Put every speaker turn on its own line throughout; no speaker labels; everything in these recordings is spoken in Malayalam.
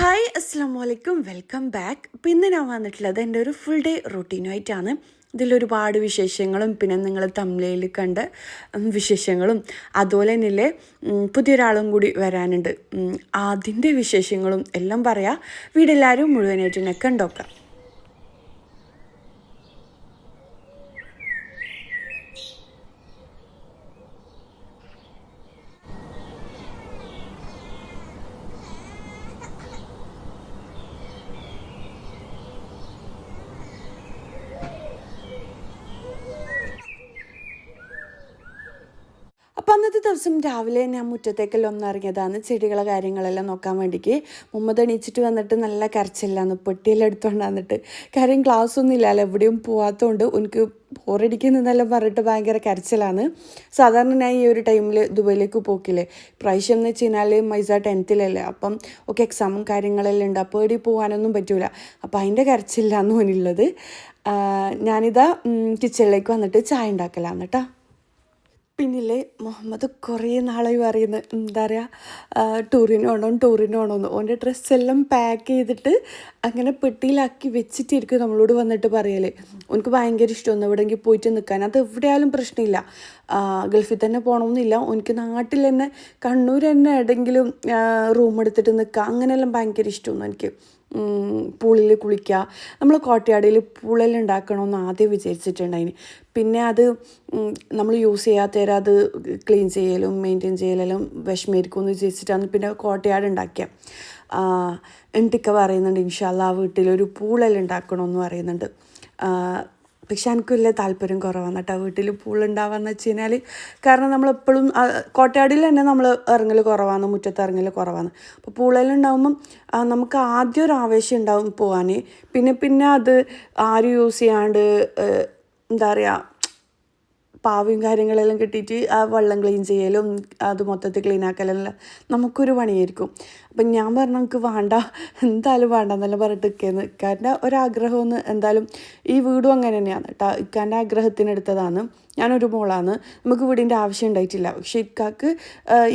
ഹായ് അസ്സാം വലൈക്കും വെൽക്കം ബാക്ക്. പിന്നെ ഞാൻ വന്നിട്ടുള്ളത് എൻ്റെ ഒരു ഫുൾ ഡേ റൊട്ടീനുമായിട്ടാണ്. ഇതിലൊരുപാട് വിശേഷങ്ങളും പിന്നെ നിങ്ങൾ തമിഴിൽ കണ്ട വിശേഷങ്ങളും അതുപോലെ തന്നെ പുതിയൊരാളും കൂടി വരാനുണ്ട്. അതിൻ്റെ വിശേഷങ്ങളും എല്ലാം പറയാം. വീടെല്ലാവരും മുഴുവനായിട്ട് തന്നെ കണ്ടോക്കാം. അപ്പോൾ അന്നത്തെ ദിവസം രാവിലെ ഞാൻ മുറ്റത്തേക്കെല്ലാം ഒന്നിറങ്ങിയതാണ് ചെടികളെ കാര്യങ്ങളെല്ലാം നോക്കാൻ വേണ്ടിക്ക്. മുമ്പ് എണീച്ചിട്ട് വന്നിട്ട് നല്ല കരച്ചില്ലാന്ന് പെട്ടിയെല്ലാം എടുത്തുകൊണ്ട് വന്നിട്ട്. കാര്യം ക്ലാസ് ഒന്നും ഇല്ലല്ലോ, എവിടെയും പോകാത്തതുകൊണ്ട് എനിക്ക് ബോറടിക്കുന്നെന്നെല്ലാം പറഞ്ഞിട്ട് ഭയങ്കര കരച്ചിലാണ്. സാധാരണ ഞാൻ ഈ ഒരു ടൈമിൽ ദുബൈയിലേക്ക് പോക്കില്ലേ. പ്രാവശ്യം എന്ന് വെച്ച് കഴിഞ്ഞാൽ മൈസ 10th അപ്പം ഒക്കെ എക്സാമും കാര്യങ്ങളെല്ലാം ഉണ്ട്. അപ്പോൾ എവിടെ പോകാനൊന്നും പറ്റൂല. അപ്പോൾ അതിൻ്റെ കരച്ചില്ലാന്ന് തോന്നിയുള്ളത്. ഞാനിതാ കിച്ചണിലേക്ക് വന്നിട്ട് ചായ ഉണ്ടാക്കലാന്ന് കേട്ടോ. പിന്നില്ലേ മുഹമ്മദ് കുറേ നാളായി പറയുന്നത് എന്താ പറയുക, ടൂറിന് പോകണമെന്ന്. ഓൻ്റെ ഡ്രസ്സെല്ലാം പാക്ക് ചെയ്തിട്ട് അങ്ങനെ പെട്ടിയിലാക്കി വെച്ചിട്ടിരിക്കും നമ്മളോട് വന്നിട്ട് പറയല്. എനിക്ക് ഭയങ്കര ഇഷ്ടമൊന്നും എവിടെയെങ്കിലും പോയിട്ട് നിൽക്കാൻ. അത് എവിടെയായാലും പ്രശ്നമില്ല, ഗൾഫിൽ തന്നെ പോകണമെന്നില്ല. എനിക്ക് നാട്ടിൽ തന്നെ കണ്ണൂർ തന്നെ എവിടെയെങ്കിലും റൂം എടുത്തിട്ട് നിൽക്കുക, അങ്ങനെയെല്ലാം ഭയങ്കര ഇഷ്ടമൊന്നും എനിക്ക്. പൂളിൽ കുളിക്കുക, നമ്മൾ കോട്ടയാടിയിൽ പൂളെല്ലാം ഉണ്ടാക്കണമെന്ന് ആദ്യം വിചാരിച്ചിട്ടുണ്ടായിന്. പിന്നെ അത് നമ്മൾ യൂസ് ചെയ്യാത്തവരെ അത് ക്ലീൻ ചെയ്യലും മെയിൻറ്റെയിൻ ചെയ്യലെല്ലാം വിഷമമായിരിക്കും എന്ന് വിചാരിച്ചിട്ടാണ് പിന്നെ കോട്ടയാട് ഉണ്ടാക്കിയ. എന്നിട്ടൊക്കെ പറയുന്നുണ്ട് ഇൻഷാ അല്ലാഹ് വീട്ടിലൊരു പൂളെല്ലാം ഉണ്ടാക്കണമെന്ന് പറയുന്നുണ്ട്. പക്ഷെ എനിക്ക് വലിയ താല്പര്യം കുറവാണ് കേട്ടോ വീട്ടിൽ പൂളുണ്ടാവാന്ന് വെച്ച് കഴിഞ്ഞാൽ. കാരണം നമ്മളെപ്പോഴും കോട്ടയാടിൽ തന്നെ നമ്മൾ ഇറങ്ങൽ കുറവാണ്, മുറ്റത്ത് ഇറങ്ങൽ കുറവാണ്. അപ്പോൾ പൂളെല്ലാം ഉണ്ടാകുമ്പം നമുക്ക് ആദ്യം ഒരു ആവേശം ഉണ്ടാവും പോകാൻ. പിന്നെ അത് ആരും യൂസ് ചെയ്യാണ്ട് എന്താ പറയുക, പാവയും കാര്യങ്ങളെല്ലാം കിട്ടിയിട്ട് ആ വെള്ളം ക്ലീൻ ചെയ്യലും അത് മൊത്തത്തിൽ ക്ലീൻ ആക്കലെല്ലാം നമുക്കൊരു പണിയായിരിക്കും. അപ്പം ഞാൻ പറഞ്ഞു നമുക്ക് വേണ്ട, എന്തായാലും വേണ്ട എന്നെല്ലാം പറഞ്ഞിട്ട് നിൽക്കുന്നത്. ഇക്കാൻ്റെ ഒരാഗ്രഹമൊന്ന് എന്തായാലും ഈ വീടും അങ്ങനെ തന്നെയാണ് കേട്ടോ. ഇക്കാൻ്റെ ആഗ്രഹത്തിനെടുത്തതാണ്. ഞാനൊരു മോളാണ്, നമുക്ക് വീടിൻ്റെ ആവശ്യം ഉണ്ടായിട്ടില്ല. പക്ഷെ ഇക്കാക്ക്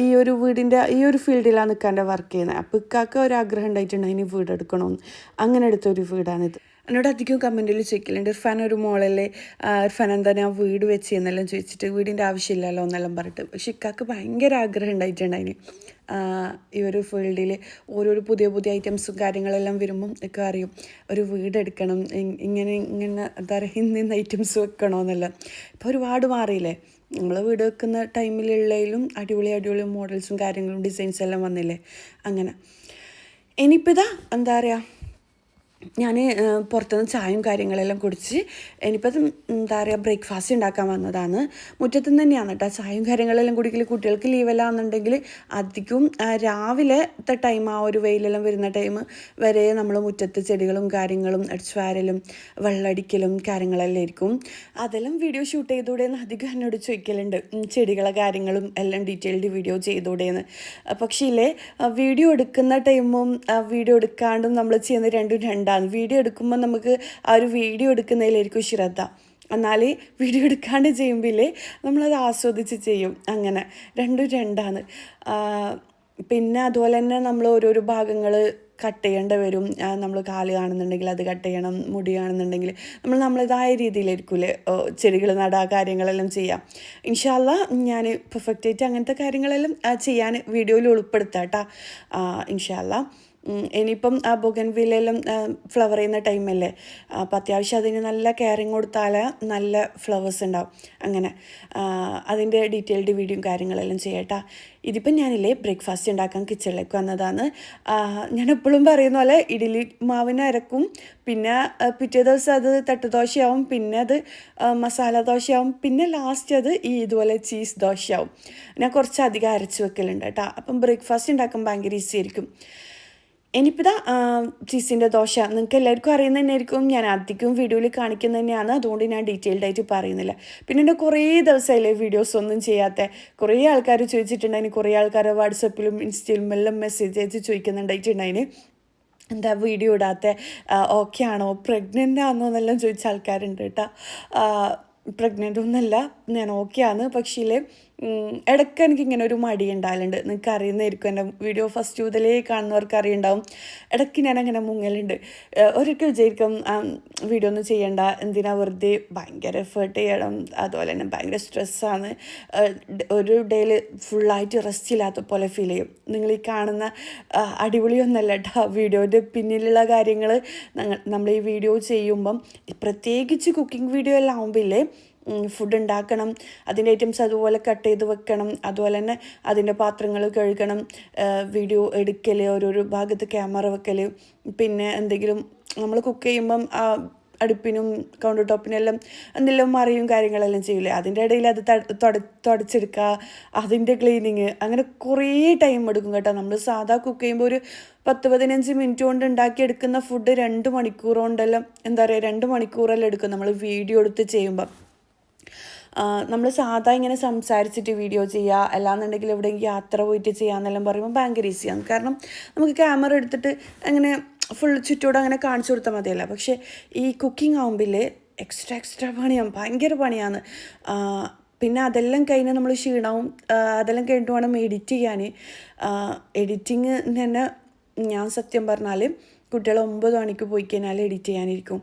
ഈ ഒരു വീടിൻ്റെ ഈ ഒരു ഫീൽഡിലാണ് ഇക്കാൻ്റെ വർക്ക് ചെയ്യുന്നത്. അപ്പോൾ ഇക്കാക്ക് ഒരാഗ്രഹം ഉണ്ടായിട്ടുണ്ട് അതിന് വീട് എടുക്കണമെന്ന്. അങ്ങനെ എടുത്തൊരു വീടാണിത്. എന്നോട് അധികം കമൻറ്റിൽ ചോദിക്കലുണ്ട് ഇർഫാൻ ഒരു മോളല്ലേ, ഇർഫാൻ എന്താ ഞാൻ വീട് വെച്ച് എന്നെല്ലാം ചോദിച്ചിട്ട്, വീടിൻ്റെ ആവശ്യമില്ലല്ലോ എന്നെല്ലാം പറഞ്ഞിട്ട്. പക്ഷെ ഇക്കാക്ക് ഭയങ്കര ആഗ്രഹം ഉണ്ടായിട്ടുണ്ടായിന് ഈ ഒരു ഫീൽഡിൽ ഓരോരോ പുതിയ ഐറ്റംസും കാര്യങ്ങളെല്ലാം വരുമ്പം ഒക്കെ അറിയും ഒരു വീടെടുക്കണം, ഇങ്ങനെ എന്താ പറയുക ഇന്ന ഐറ്റംസ് വെക്കണമെന്നല്ല. ഇപ്പോൾ ഒരുപാട് മാറിയില്ലേ. നമ്മൾ വീട് വെക്കുന്ന ടൈമിലുള്ളതിലും അടിപൊളി മോഡൽസും കാര്യങ്ങളും ഡിസൈൻസ് എല്ലാം വന്നില്ലേ. അങ്ങനെ ഇനിയിപ്പോൾ ഇതാ എന്താ പറയുക, ഞാൻ പുറത്തുനിന്ന് ചായയും കാര്യങ്ങളെല്ലാം കുടിച്ച് ഇനിയിപ്പോൾ എന്താ പറയുക ബ്രേക്ക്ഫാസ്റ്റ് ഉണ്ടാക്കാൻ വന്നതാണ്. മുറ്റത്തുനിന്ന് തന്നെയാണ് കേട്ടോ ചായയും കാര്യങ്ങളെല്ലാം കുടിക്കൽ. കുട്ടികൾക്ക് ലീവെല്ലാം എന്നുണ്ടെങ്കിൽ അധികം രാവിലത്തെ ടൈം, ആ ഒരു വെയിലെല്ലാം വരുന്ന ടൈം വരെ നമ്മൾ മുറ്റത്ത് ചെടികളും കാര്യങ്ങളും അടിച്ചു വാരലും വെള്ളമടിക്കലും കാര്യങ്ങളെല്ലാം ആയിരിക്കും. അതെല്ലാം വീഡിയോ ഷൂട്ട് ചെയ്തുകൂടെയെന്ന് അധികം എന്നോട് ചോദിക്കലുണ്ട്, ചെടികളെ കാര്യങ്ങളും എല്ലാം ഡീറ്റെയിൽഡ് വീഡിയോ ചെയ്തുകൂടെയെന്ന്. പക്ഷേ ഇല്ലേ, വീഡിയോ എടുക്കുന്ന ടൈമും വീഡിയോ എടുക്കാണ്ടും നമ്മൾ ചെയ്യുന്ന രണ്ടാണ്. വീഡിയോ എടുക്കുമ്പോൾ നമുക്ക് ആ ഒരു വീഡിയോ എടുക്കുന്നതിലായിരിക്കും ശ്രദ്ധ. എന്നാൽ വീഡിയോ എടുക്കാണ്ട് ചെയ്യുമ്പോൾ നമ്മളത് ആസ്വദിച്ച് ചെയ്യും. അങ്ങനെ രണ്ടാണ്. പിന്നെ അതുപോലെ തന്നെ നമ്മൾ ഓരോരോ ഭാഗങ്ങൾ കട്ട് ചെയ്യേണ്ടി വരും. നമ്മൾ കാല് കാണുന്നുണ്ടെങ്കിൽ അത് കട്ട് ചെയ്യണം, മുടി കാണുന്നുണ്ടെങ്കിൽ നമ്മളേതായ രീതിയിലായിരിക്കില്ലേ ചെടികൾ നടാ കാര്യങ്ങളെല്ലാം ചെയ്യാം. ഇൻഷാ അല്ലാഹ് ഞാൻ പെർഫെക്റ്റായിട്ട് അങ്ങനത്തെ കാര്യങ്ങളെല്ലാം ചെയ്യാൻ വീഡിയോയിൽ ഉൾപ്പെടുത്താം കേട്ടോ ഇൻഷാ അല്ലാഹ്. ഇനിയിപ്പം ആ ബൊഗൻവില്ലെല്ലാം ഫ്ലവർ ചെയ്യുന്ന ടൈമല്ലേ, അപ്പോൾ അത്യാവശ്യം അതിന് നല്ല കെയറിങ് കൊടുത്താൽ നല്ല ഫ്ലവേഴ്സ് ഉണ്ടാവും. അങ്ങനെ അതിൻ്റെ ഡീറ്റെയിൽഡ് വീഡിയോയും കാര്യങ്ങളെല്ലാം ചെയ്യട്ടാ. ഇതിപ്പം ഞാനില്ലേ ബ്രേക്ക്ഫാസ്റ്റ് ഉണ്ടാക്കാൻ കിച്ചണിലേക്ക് വന്നതാണ്. ഞാൻ എപ്പോഴും പറയുന്ന പോലെ ഇഡ്ഡലി മാവിന് അരക്കും, പിന്നെ പിറ്റേ ദിവസം അത് തട്ടുദോശയാവും, പിന്നെ അത് മസാല ദോശയാവും, പിന്നെ ലാസ്റ്റ് അത് ഇതുപോലെ ചീസ് ദോശയാവും. ഞാൻ കുറച്ചധികം അരച്ച് വെക്കലുണ്ട് കേട്ടോ. അപ്പം ബ്രേക്ക്ഫാസ്റ്റ് ഉണ്ടാക്കാൻ ഭയങ്കര ഈസി ആയിരിക്കും. ഇനിയിപ്പോൾ ചീസിൻ്റെ ദോശ നിങ്ങൾക്ക് എല്ലാവർക്കും അറിയുന്നത് തന്നെയായിരിക്കും. ഞാൻ അധികം വീഡിയോയിൽ കാണിക്കുന്നത് തന്നെയാണ്, അതുകൊണ്ട് ഞാൻ ഡീറ്റെയിൽഡായിട്ട് പറയുന്നില്ല. പിന്നെ എൻ്റെ കുറേ ദിവസമായില്ലേ വീഡിയോസ് ഒന്നും ചെയ്യാത്ത. കുറേ ആൾക്കാർ ചോദിച്ചിട്ടുണ്ടായിന്, കുറേ ആൾക്കാർ വാട്സപ്പിലും ഇൻസ്റ്റയിലും എല്ലാം മെസ്സേജ് അയച്ച് ചോദിക്കുന്നുണ്ടായിട്ടുണ്ടായിന് എന്താ വീഡിയോ ഇടാത്ത, ഓക്കെ ആണോ, പ്രഗ്നൻ്റ് ആണോ എന്നെല്ലാം ചോദിച്ച ആൾക്കാരുണ്ട് കേട്ടോ. പ്രഗ്നൻ്റ് ഒന്നുമല്ല, ഞാൻ ഓക്കെ ആണ്. പക്ഷേ ഇടയ്ക്ക് എനിക്കിങ്ങനെ ഒരു മടി ഉണ്ടാകലുണ്ട്. നിങ്ങൾക്ക് അറിയുന്നതായിരിക്കും, എൻ്റെ വീഡിയോ ഫസ്റ്റ് മുതലേ കാണുന്നവർക്ക് അറിയുണ്ടാവും. ഇടയ്ക്ക് ഞാനങ്ങനെ മുങ്ങലുണ്ട്. ഒരിക്കൽ വിചാരിക്കും വീഡിയോ ഒന്നും ചെയ്യണ്ട, എന്തിനാ വെറുതെ ഭയങ്കര എഫേർട്ട് ചെയ്യണം, അതുപോലെ തന്നെ ഭയങ്കര സ്ട്രെസ്സാണ്, ഒരു ഡേയിൽ ഫുള്ളായിട്ട് റെസ്റ്റ് ഇല്ലാത്ത പോലെ ഫീൽ ചെയ്യും. നിങ്ങൾ ഈ കാണുന്ന അടിപൊളിയൊന്നല്ല കേട്ടോ വീഡിയോൻ്റെ പിന്നിലുള്ള കാര്യങ്ങൾ. നമ്മൾ ഈ വീഡിയോ ചെയ്യുമ്പം പ്രത്യേകിച്ച് കുക്കിംഗ് വീഡിയോ എല്ലാം ആകുമ്പില്ലേ, ഫുഡ് ഉണ്ടാക്കണം, അതിൻ്റെ ഐറ്റംസ് അതുപോലെ കട്ട് ചെയ്ത് വെക്കണം, അതുപോലെ തന്നെ അതിൻ്റെ പാത്രങ്ങൾ കഴുകണം, വീഡിയോ എടുക്കൽ, ഓരോരോ ഭാഗത്ത് ക്യാമറ വെക്കൽ, പിന്നെ എന്തെങ്കിലും നമ്മൾ കുക്ക് ചെയ്യുമ്പം അടുപ്പിനും കൗണ്ടർ ടോപ്പിനെല്ലാം എന്തെല്ലാം മറിയും കാര്യങ്ങളെല്ലാം ചെയ്യില്ലേ, അതിൻ്റെ ഇടയിൽ അത് തുടച്ചെടുക്കുക, അതിൻ്റെ ക്ലീനിങ്, അങ്ങനെ കുറേ ടൈം എടുക്കും കേട്ടോ. നമ്മൾ സാധാ കുക്ക് ചെയ്യുമ്പോൾ ഒരു 10-15 മിനിറ്റ് കൊണ്ട് ഉണ്ടാക്കിയെടുക്കുന്ന ഫുഡ് 2 മണിക്കൂർ കൊണ്ടെല്ലാം, എന്താ പറയുക, 2 മണിക്കൂറെല്ലാം എടുക്കും നമ്മൾ വീഡിയോ എടുത്ത് ചെയ്യുമ്പം. നമ്മൾ സാധാ ഇങ്ങനെ സംസാരിച്ചിട്ട് വീഡിയോ ചെയ്യുക, അല്ലാന്നുണ്ടെങ്കിൽ എവിടെയെങ്കിലും യാത്ര പോയിട്ട് ചെയ്യാമെന്നെല്ലാം പറയുമ്പോൾ ഭയങ്കര ഈസിയാണ്. കാരണം നമുക്ക് ക്യാമറ എടുത്തിട്ട് അങ്ങനെ ഫുൾ ചുറ്റോടെ അങ്ങനെ കാണിച്ചു കൊടുത്താൽ മതിയല്ല. പക്ഷേ ഈ കുക്കിംഗ് ആകുമ്പിൽ എക്സ്ട്രാ പണിയാണ്, ഭയങ്കര പണിയാണ്. പിന്നെ അതെല്ലാം കഴിഞ്ഞ് നമ്മൾ ക്ഷീണവും, അതെല്ലാം കഴിഞ്ഞിട്ട് വേണം എഡിറ്റ് ചെയ്യാൻ. എഡിറ്റിങ് തന്നെ ഞാൻ സത്യം പറഞ്ഞാൽ കുട്ടികൾ 9 മണിക്ക് പോയി കഴിഞ്ഞാൽ എഡിറ്റ് ചെയ്യാനിരിക്കും.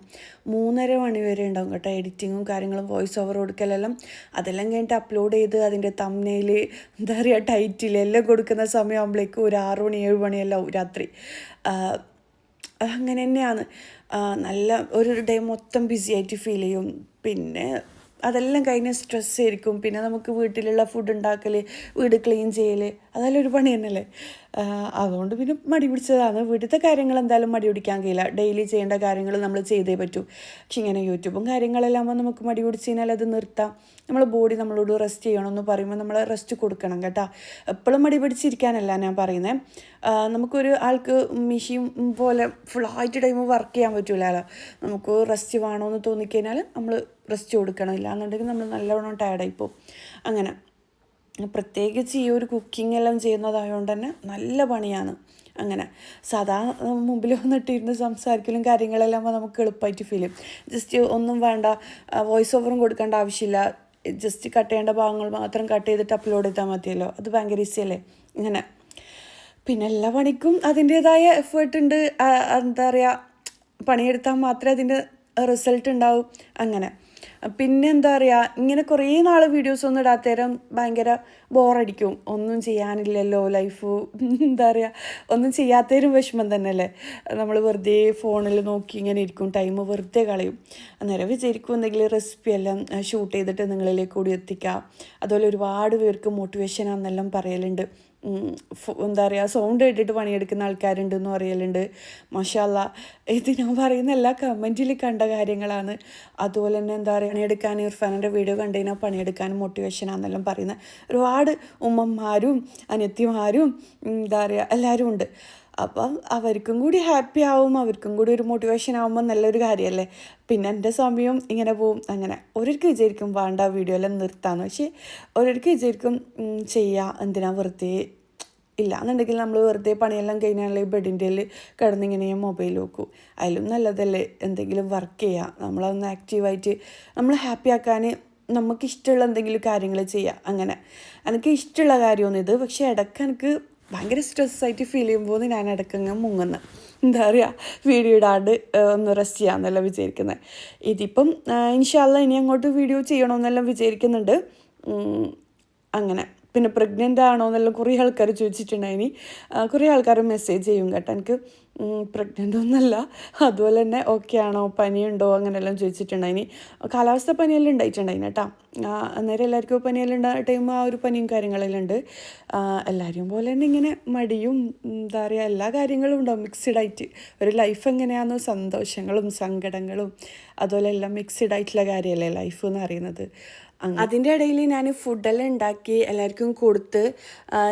3:30 മണി വരെ ഉണ്ടാവും കേട്ടോ എഡിറ്റിങ്ങും കാര്യങ്ങളും, വോയിസ് ഓവർ കൊടുക്കലെല്ലാം. അതെല്ലാം കഴിഞ്ഞിട്ട് അപ്ലോഡ് ചെയ്ത് അതിൻ്റെ തംബ്നെയിൽ, എന്താ പറയുക, ടൈറ്റിൽ എല്ലാം കൊടുക്കുന്ന സമയമാകുമ്പോഴേക്കും ഒരു 6 മണി 7 മണിയെല്ലാം രാത്രി. അങ്ങനെ തന്നെയാണ്. നല്ല ഒരു ഡേ മൊത്തം ബിസി ആയിട്ട് ഫീൽ ചെയ്യും. പിന്നെ അതെല്ലാം കഴിഞ്ഞ് സ്ട്രെസ് ആയിരിക്കും. പിന്നെ നമുക്ക് വീട്ടിലുള്ള ഫുഡ് ഉണ്ടാക്കൽ, വീട് ക്ലീൻ ചെയ്യൽ, അതെല്ലാം ഒരു പണി തന്നെയല്ലേ. അതുകൊണ്ട് പിന്നെ മടി പിടിച്ചതാണ്. വീട്ടിലത്തെ കാര്യങ്ങൾ എന്തായാലും മടി പിടിക്കാൻ കഴിയില്ല, ഡെയിലി ചെയ്യേണ്ട കാര്യങ്ങൾ നമ്മൾ ചെയ്തേ പറ്റൂ. പക്ഷെ ഇങ്ങനെ യൂട്യൂബും കാര്യങ്ങളെല്ലാം നമുക്ക് മടി പിടിച്ച് കഴിഞ്ഞാൽ അത് നിർത്താം. നമ്മളെ ബോഡി നമ്മളോട് റെസ്റ്റ് ചെയ്യണമെന്ന് പറയുമ്പോൾ നമ്മൾ റെസ്റ്റ് കൊടുക്കണം കേട്ടോ. എപ്പോഴും മടി പിടിച്ചിരിക്കാനല്ല ഞാൻ പറയുന്നത്. നമുക്കൊരു ആൾക്ക് മെഷീൻ പോലെ ഫുള്ളായിട്ട് ടൈം വർക്ക് ചെയ്യാൻ പറ്റില്ലല്ലോ. നമുക്ക് റെസ്റ്റ് വേണമെന്ന് തോന്നിക്കഴിഞ്ഞാൽ നമ്മൾ റെസ്റ്റ് കൊടുക്കണം, ഇല്ല എന്നുണ്ടെങ്കിൽ നമ്മൾ നല്ലവണ്ണം ടയർഡായിപ്പോവും. അങ്ങനെ പ്രത്യേകിച്ച് ഈ ഒരു കുക്കിംഗ് എല്ലാം ചെയ്യുന്നതായതുകൊണ്ട് തന്നെ നല്ല പണിയാണ്. അങ്ങനെ സാധാ മുമ്പിൽ വന്നിട്ടിരുന്ന് സംസാരിക്കലും കാര്യങ്ങളെല്ലാം നമുക്ക് എളുപ്പമായിട്ട് ഫീൽ ചെയ്യും. ജസ്റ്റ് ഒന്നും വേണ്ട, വോയിസ് ഓവറും കൊടുക്കേണ്ട ആവശ്യമില്ല, ജസ്റ്റ് കട്ട് ചെയ്യേണ്ട ഭാഗങ്ങൾ മാത്രം കട്ട് ചെയ്തിട്ട് അപ്ലോഡ് ചെയ്താൽ മതിയല്ലോ. അത് ഭയങ്കര ഈസിയല്ലേ. ഇങ്ങനെ പിന്നെ എല്ലാ പണിക്കും അതിൻ്റേതായ എഫേർട്ട് ഉണ്ട്. എന്താ പറയുക, പണിയെടുത്താൽ മാത്രമേ അതിൻ്റെ റിസൾട്ട് ഉണ്ടാവും. അങ്ങനെ പിന്നെ എന്താ പറയുക, ഇങ്ങനെ കുറേ നാൾ വീഡിയോസ് ഒന്നും ഇടാത്തേരം ഭയങ്കര ബോറടിക്കും. ഒന്നും ചെയ്യാനില്ലല്ലോ ലൈഫ്, എന്താ പറയുക, ഒന്നും ചെയ്യാത്തവരും വിഷമം തന്നെയല്ലേ. നമ്മൾ വെറുതെ ഫോണിൽ നോക്കി ഇങ്ങനെ ഇരിക്കും, ടൈം വെറുതെ കളയും. അന്നേരം വിചാരിക്കും എന്തെങ്കിലും റെസിപ്പി എല്ലാം ഷൂട്ട് ചെയ്തിട്ട് നിങ്ങളിലേക്ക് കൂടി എത്തിക്കാം. അതുപോലെ ഒരുപാട് പേർക്ക് മോട്ടിവേഷനാണെന്നെല്ലാം പറയലുണ്ട്. എന്താ പറയുക, സൗണ്ട് കേട്ടിട്ട് പണിയെടുക്കുന്ന ആൾക്കാരുണ്ടെന്ന് പറയലുണ്ട്. മാഷാ അല്ലാ, ഇത് ഞാൻ പറയുന്ന എല്ലാ കമൻറ്റിൽ കണ്ട കാര്യങ്ങളാണ്. അതുപോലെ തന്നെ എന്താ പറയുക, പണിയെടുക്കാൻ ഇർഫാനിൻ്റെ വീഡിയോ കണ്ടു കഴിഞ്ഞാൽ പണിയെടുക്കാനും മോട്ടിവേഷനാണെന്നെല്ലാം പറയുന്ന ഒരുപാട് ഉമ്മമാരും അനിയത്തിമാരും എന്താ പറയുക എല്ലാവരും ഉണ്ട്. അപ്പം അവർക്കും കൂടി ഹാപ്പി ആവും, അവർക്കും കൂടി ഒരു മോട്ടിവേഷൻ ആകുമ്പോൾ നല്ലൊരു കാര്യമല്ലേ. പിന്നെ എൻ്റെ സമയം ഇങ്ങനെ പോവും. അങ്ങനെ ഓരോർക്ക് വിചാരിക്കും വേണ്ട വീഡിയോ എല്ലാം നിർത്താമെന്ന്, പക്ഷേ ഓരോർക്ക് വിചാരിക്കും ചെയ്യുക, എന്തിനാ വെറുതെ, ഇല്ല എന്നുണ്ടെങ്കിൽ നമ്മൾ വെറുതെ പണിയെല്ലാം കഴിഞ്ഞാൽ ബെഡിൻ്റെ കിടന്നിങ്ങനെ മൊബൈൽ നോക്കും. അതിലും നല്ലതല്ലേ എന്തെങ്കിലും വർക്ക് ചെയ്യുക, നമ്മളൊന്ന് ആക്റ്റീവായിട്ട് നമ്മൾ ഹാപ്പി ആക്കാൻ നമുക്കിഷ്ടമുള്ള എന്തെങ്കിലും കാര്യങ്ങൾ ചെയ്യുക. അങ്ങനെ എനിക്ക് ഇഷ്ടമുള്ള കാര്യമൊന്നും ഇത്, പക്ഷേ ഇടയ്ക്ക് എനിക്ക് ഭയങ്കര സ്ട്രെസ്സായിട്ട് ഫീൽ ചെയ്യുമ്പോൾ ഞാൻ ഇടയ്ക്കങ്ങ് മുങ്ങുന്നു. എന്താ പറയുക, വീഡിയോ ഇടാണ്ട് ഒന്ന് റെസ്റ്റ് ചെയ്യാമെന്നെല്ലാം വിചാരിക്കുന്നത്. ഇതിപ്പം ഇൻഷാ അല്ലാ ഇനി അങ്ങോട്ട് വീഡിയോ ചെയ്യണമെന്നെല്ലാം വിചാരിക്കുന്നുണ്ട്. അങ്ങനെ പിന്നെ പ്രഗ്നൻ്റ് ആണോ എന്നെല്ലാം കുറേ ആൾക്കാർ ചോദിച്ചിട്ടുണ്ടായിനി. കുറേ ആൾക്കാർ മെസ്സേജ് ചെയ്യും കേട്ടോ എനിക്ക്, പ്രഗ്നൻ്റ് ഒന്നല്ല, അതുപോലെ തന്നെ ഓക്കെ ആണോ, പനിയുണ്ടോ അങ്ങനെയെല്ലാം ചോദിച്ചിട്ടുണ്ടായിനി. കാലാവസ്ഥ പനിയെല്ലാം ഉണ്ടായിട്ടുണ്ടായിന് കേട്ടോ. അന്നേരം എല്ലാവർക്കും പനിയെല്ലാം ഉണ്ടായ ടൈം ആ ഒരു പനിയും കാര്യങ്ങളെല്ലാം ഉണ്ട്. എല്ലാവരും പോലെ തന്നെ ഇങ്ങനെ മടിയും എന്താ പറയുക എല്ലാ കാര്യങ്ങളും ഉണ്ടാവും മിക്സ്ഡായിട്ട്. ഒരു ലൈഫ് എങ്ങനെയാണെന്നോ, സന്തോഷങ്ങളും സങ്കടങ്ങളും അതുപോലെ എല്ലാം മിക്സ്ഡ് ആയിട്ടുള്ള കാര്യമല്ലേ ലൈഫ് എന്ന് പറയുന്നത്. അതിൻ്റെ ഇടയിൽ ഞാൻ ഫുഡെല്ലാം ഉണ്ടാക്കി എല്ലാവർക്കും കൊടുത്ത്,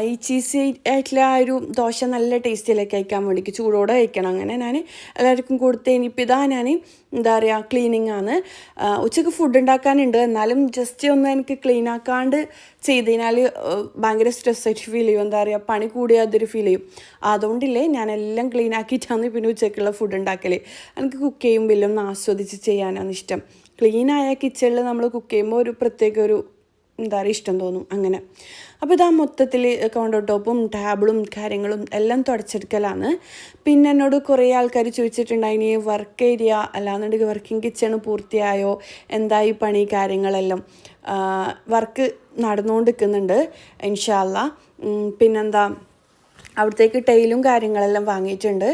ഈ ചീസി ആയിട്ടുള്ള ആ ഒരു ദോശ നല്ല ടേസ്റ്റിലേക്ക് കഴിക്കാൻ വേണ്ടിക്ക് ചൂടോടെ കഴിക്കണം. അങ്ങനെ ഞാൻ എല്ലാവർക്കും കൊടുത്ത് ഇനിയിപ്പോൾ ഇതാ ഞാൻ എന്താ പറയുക ക്ലീനിങ് ആണ്. ഉച്ചയ്ക്ക് ഫുഡ് ഉണ്ടാക്കാനുണ്ട്, എന്നാലും ജസ്റ്റ് ഒന്ന് എനിക്ക് ക്ലീൻ ആക്കാണ്ട് ചെയ്തതിനാൽ ഭയങ്കര സ്ട്രെസ്സായിട്ട് ഫീൽ ചെയ്യും. എന്താ പറയുക, പണി കൂടിയാതൊരു ഫീൽ ചെയ്യും. അതുകൊണ്ടില്ലേ ഞാനെല്ലാം ക്ലീൻ ആക്കിയിട്ടാണ് പിന്നെ ഉച്ചയ്ക്കുള്ള ഫുഡ് ഉണ്ടാക്കൽ. എനിക്ക് കുക്ക് ചെയ്യുമ്പോൾ ഒന്ന് ആസ്വദിച്ച് ചെയ്യാനാണ് ഇഷ്ടം. ക്ലീനായ കിച്ചണിൽ നമ്മൾ കുക്ക് ചെയ്യുമ്പോൾ ഒരു പ്രത്യേക ഒരു എന്താ പറയുക ഇഷ്ടം തോന്നും അങ്ങനെ. അപ്പോൾ ഇതാ മൊത്തത്തിൽ കൗണ്ടർ ടോപ്പും ടേബിളും കാര്യങ്ങളും എല്ലാം തുടച്ചെടുക്കലാണ്. പിന്നെ എന്നോട് കുറേ ആൾക്കാർ ചോദിച്ചിട്ടുണ്ടായിനി വർക്ക് ഏരിയ അല്ലാന്നുണ്ടെങ്കിൽ വർക്കിംഗ് കിച്ചൺ പൂർത്തിയായോ, എന്തായി പണി കാര്യങ്ങളെല്ലാം. വർക്ക് നടന്നുകൊണ്ടിരിക്കുന്നുണ്ട് ഇൻഷാ അല്ലാ. പിന്നെന്താ അവിടത്തേക്ക് ടൈലും കാര്യങ്ങളെല്ലാം വാങ്ങിയിട്ടുണ്ട്.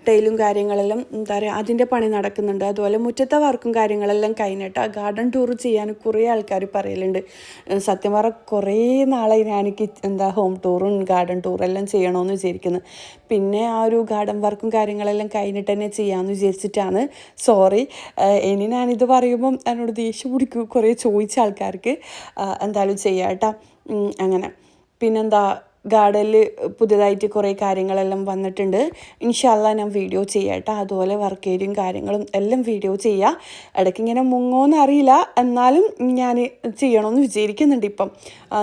ടൈലും കാര്യങ്ങളെല്ലാം എന്താ പറയുക അതിൻ്റെ പണി നടക്കുന്നുണ്ട്. അതുപോലെ മുറ്റത്തെ വർക്കും കാര്യങ്ങളെല്ലാം കഴിഞ്ഞിട്ട് ഗാർഡൻ ടൂർ ചെയ്യാൻ കുറേ ആൾക്കാർ പറയലുണ്ട്. സത്യം പറഞ്ഞാൽ കുറേ നാളെ എനിക്ക് ഹോം ടൂറും ഗാർഡൻ ടൂറെല്ലാം ചെയ്യണമെന്ന് വിചാരിക്കുന്നത്. പിന്നെ ആ ഒരു ഗാർഡൻ വർക്കും കാര്യങ്ങളെല്ലാം കഴിഞ്ഞിട്ട് തന്നെ ചെയ്യാമെന്ന് വിചാരിച്ചിട്ടാണ്. സോറി, ഇനി ഞാനിത് പറയുമ്പം എന്നോട് ദേഷ്യം പിടിക്കും കുറേ ചോദിച്ച ആൾക്കാർക്ക്. എന്തായാലും ചെയ്യാം കേട്ടോ. അങ്ങനെ പിന്നെന്താ ഗാർഡനിൽ പുതിയതായിട്ട് കുറേ കാര്യങ്ങളെല്ലാം വന്നിട്ടുണ്ട്. ഇൻഷാ അല്ലാ ഞാൻ വീഡിയോ ചെയ്യാം കേട്ടോ. അതുപോലെ വർക്ക് ഏരിയയും കാര്യങ്ങളും എല്ലാം വീഡിയോ ചെയ്യാം. ഇടയ്ക്ക് ഇങ്ങനെ മുങ്ങോന്ന് അറിയില്ല, എന്നാലും ഞാൻ ചെയ്യണമെന്ന് വിചാരിക്കുന്നുണ്ട്. ഇപ്പം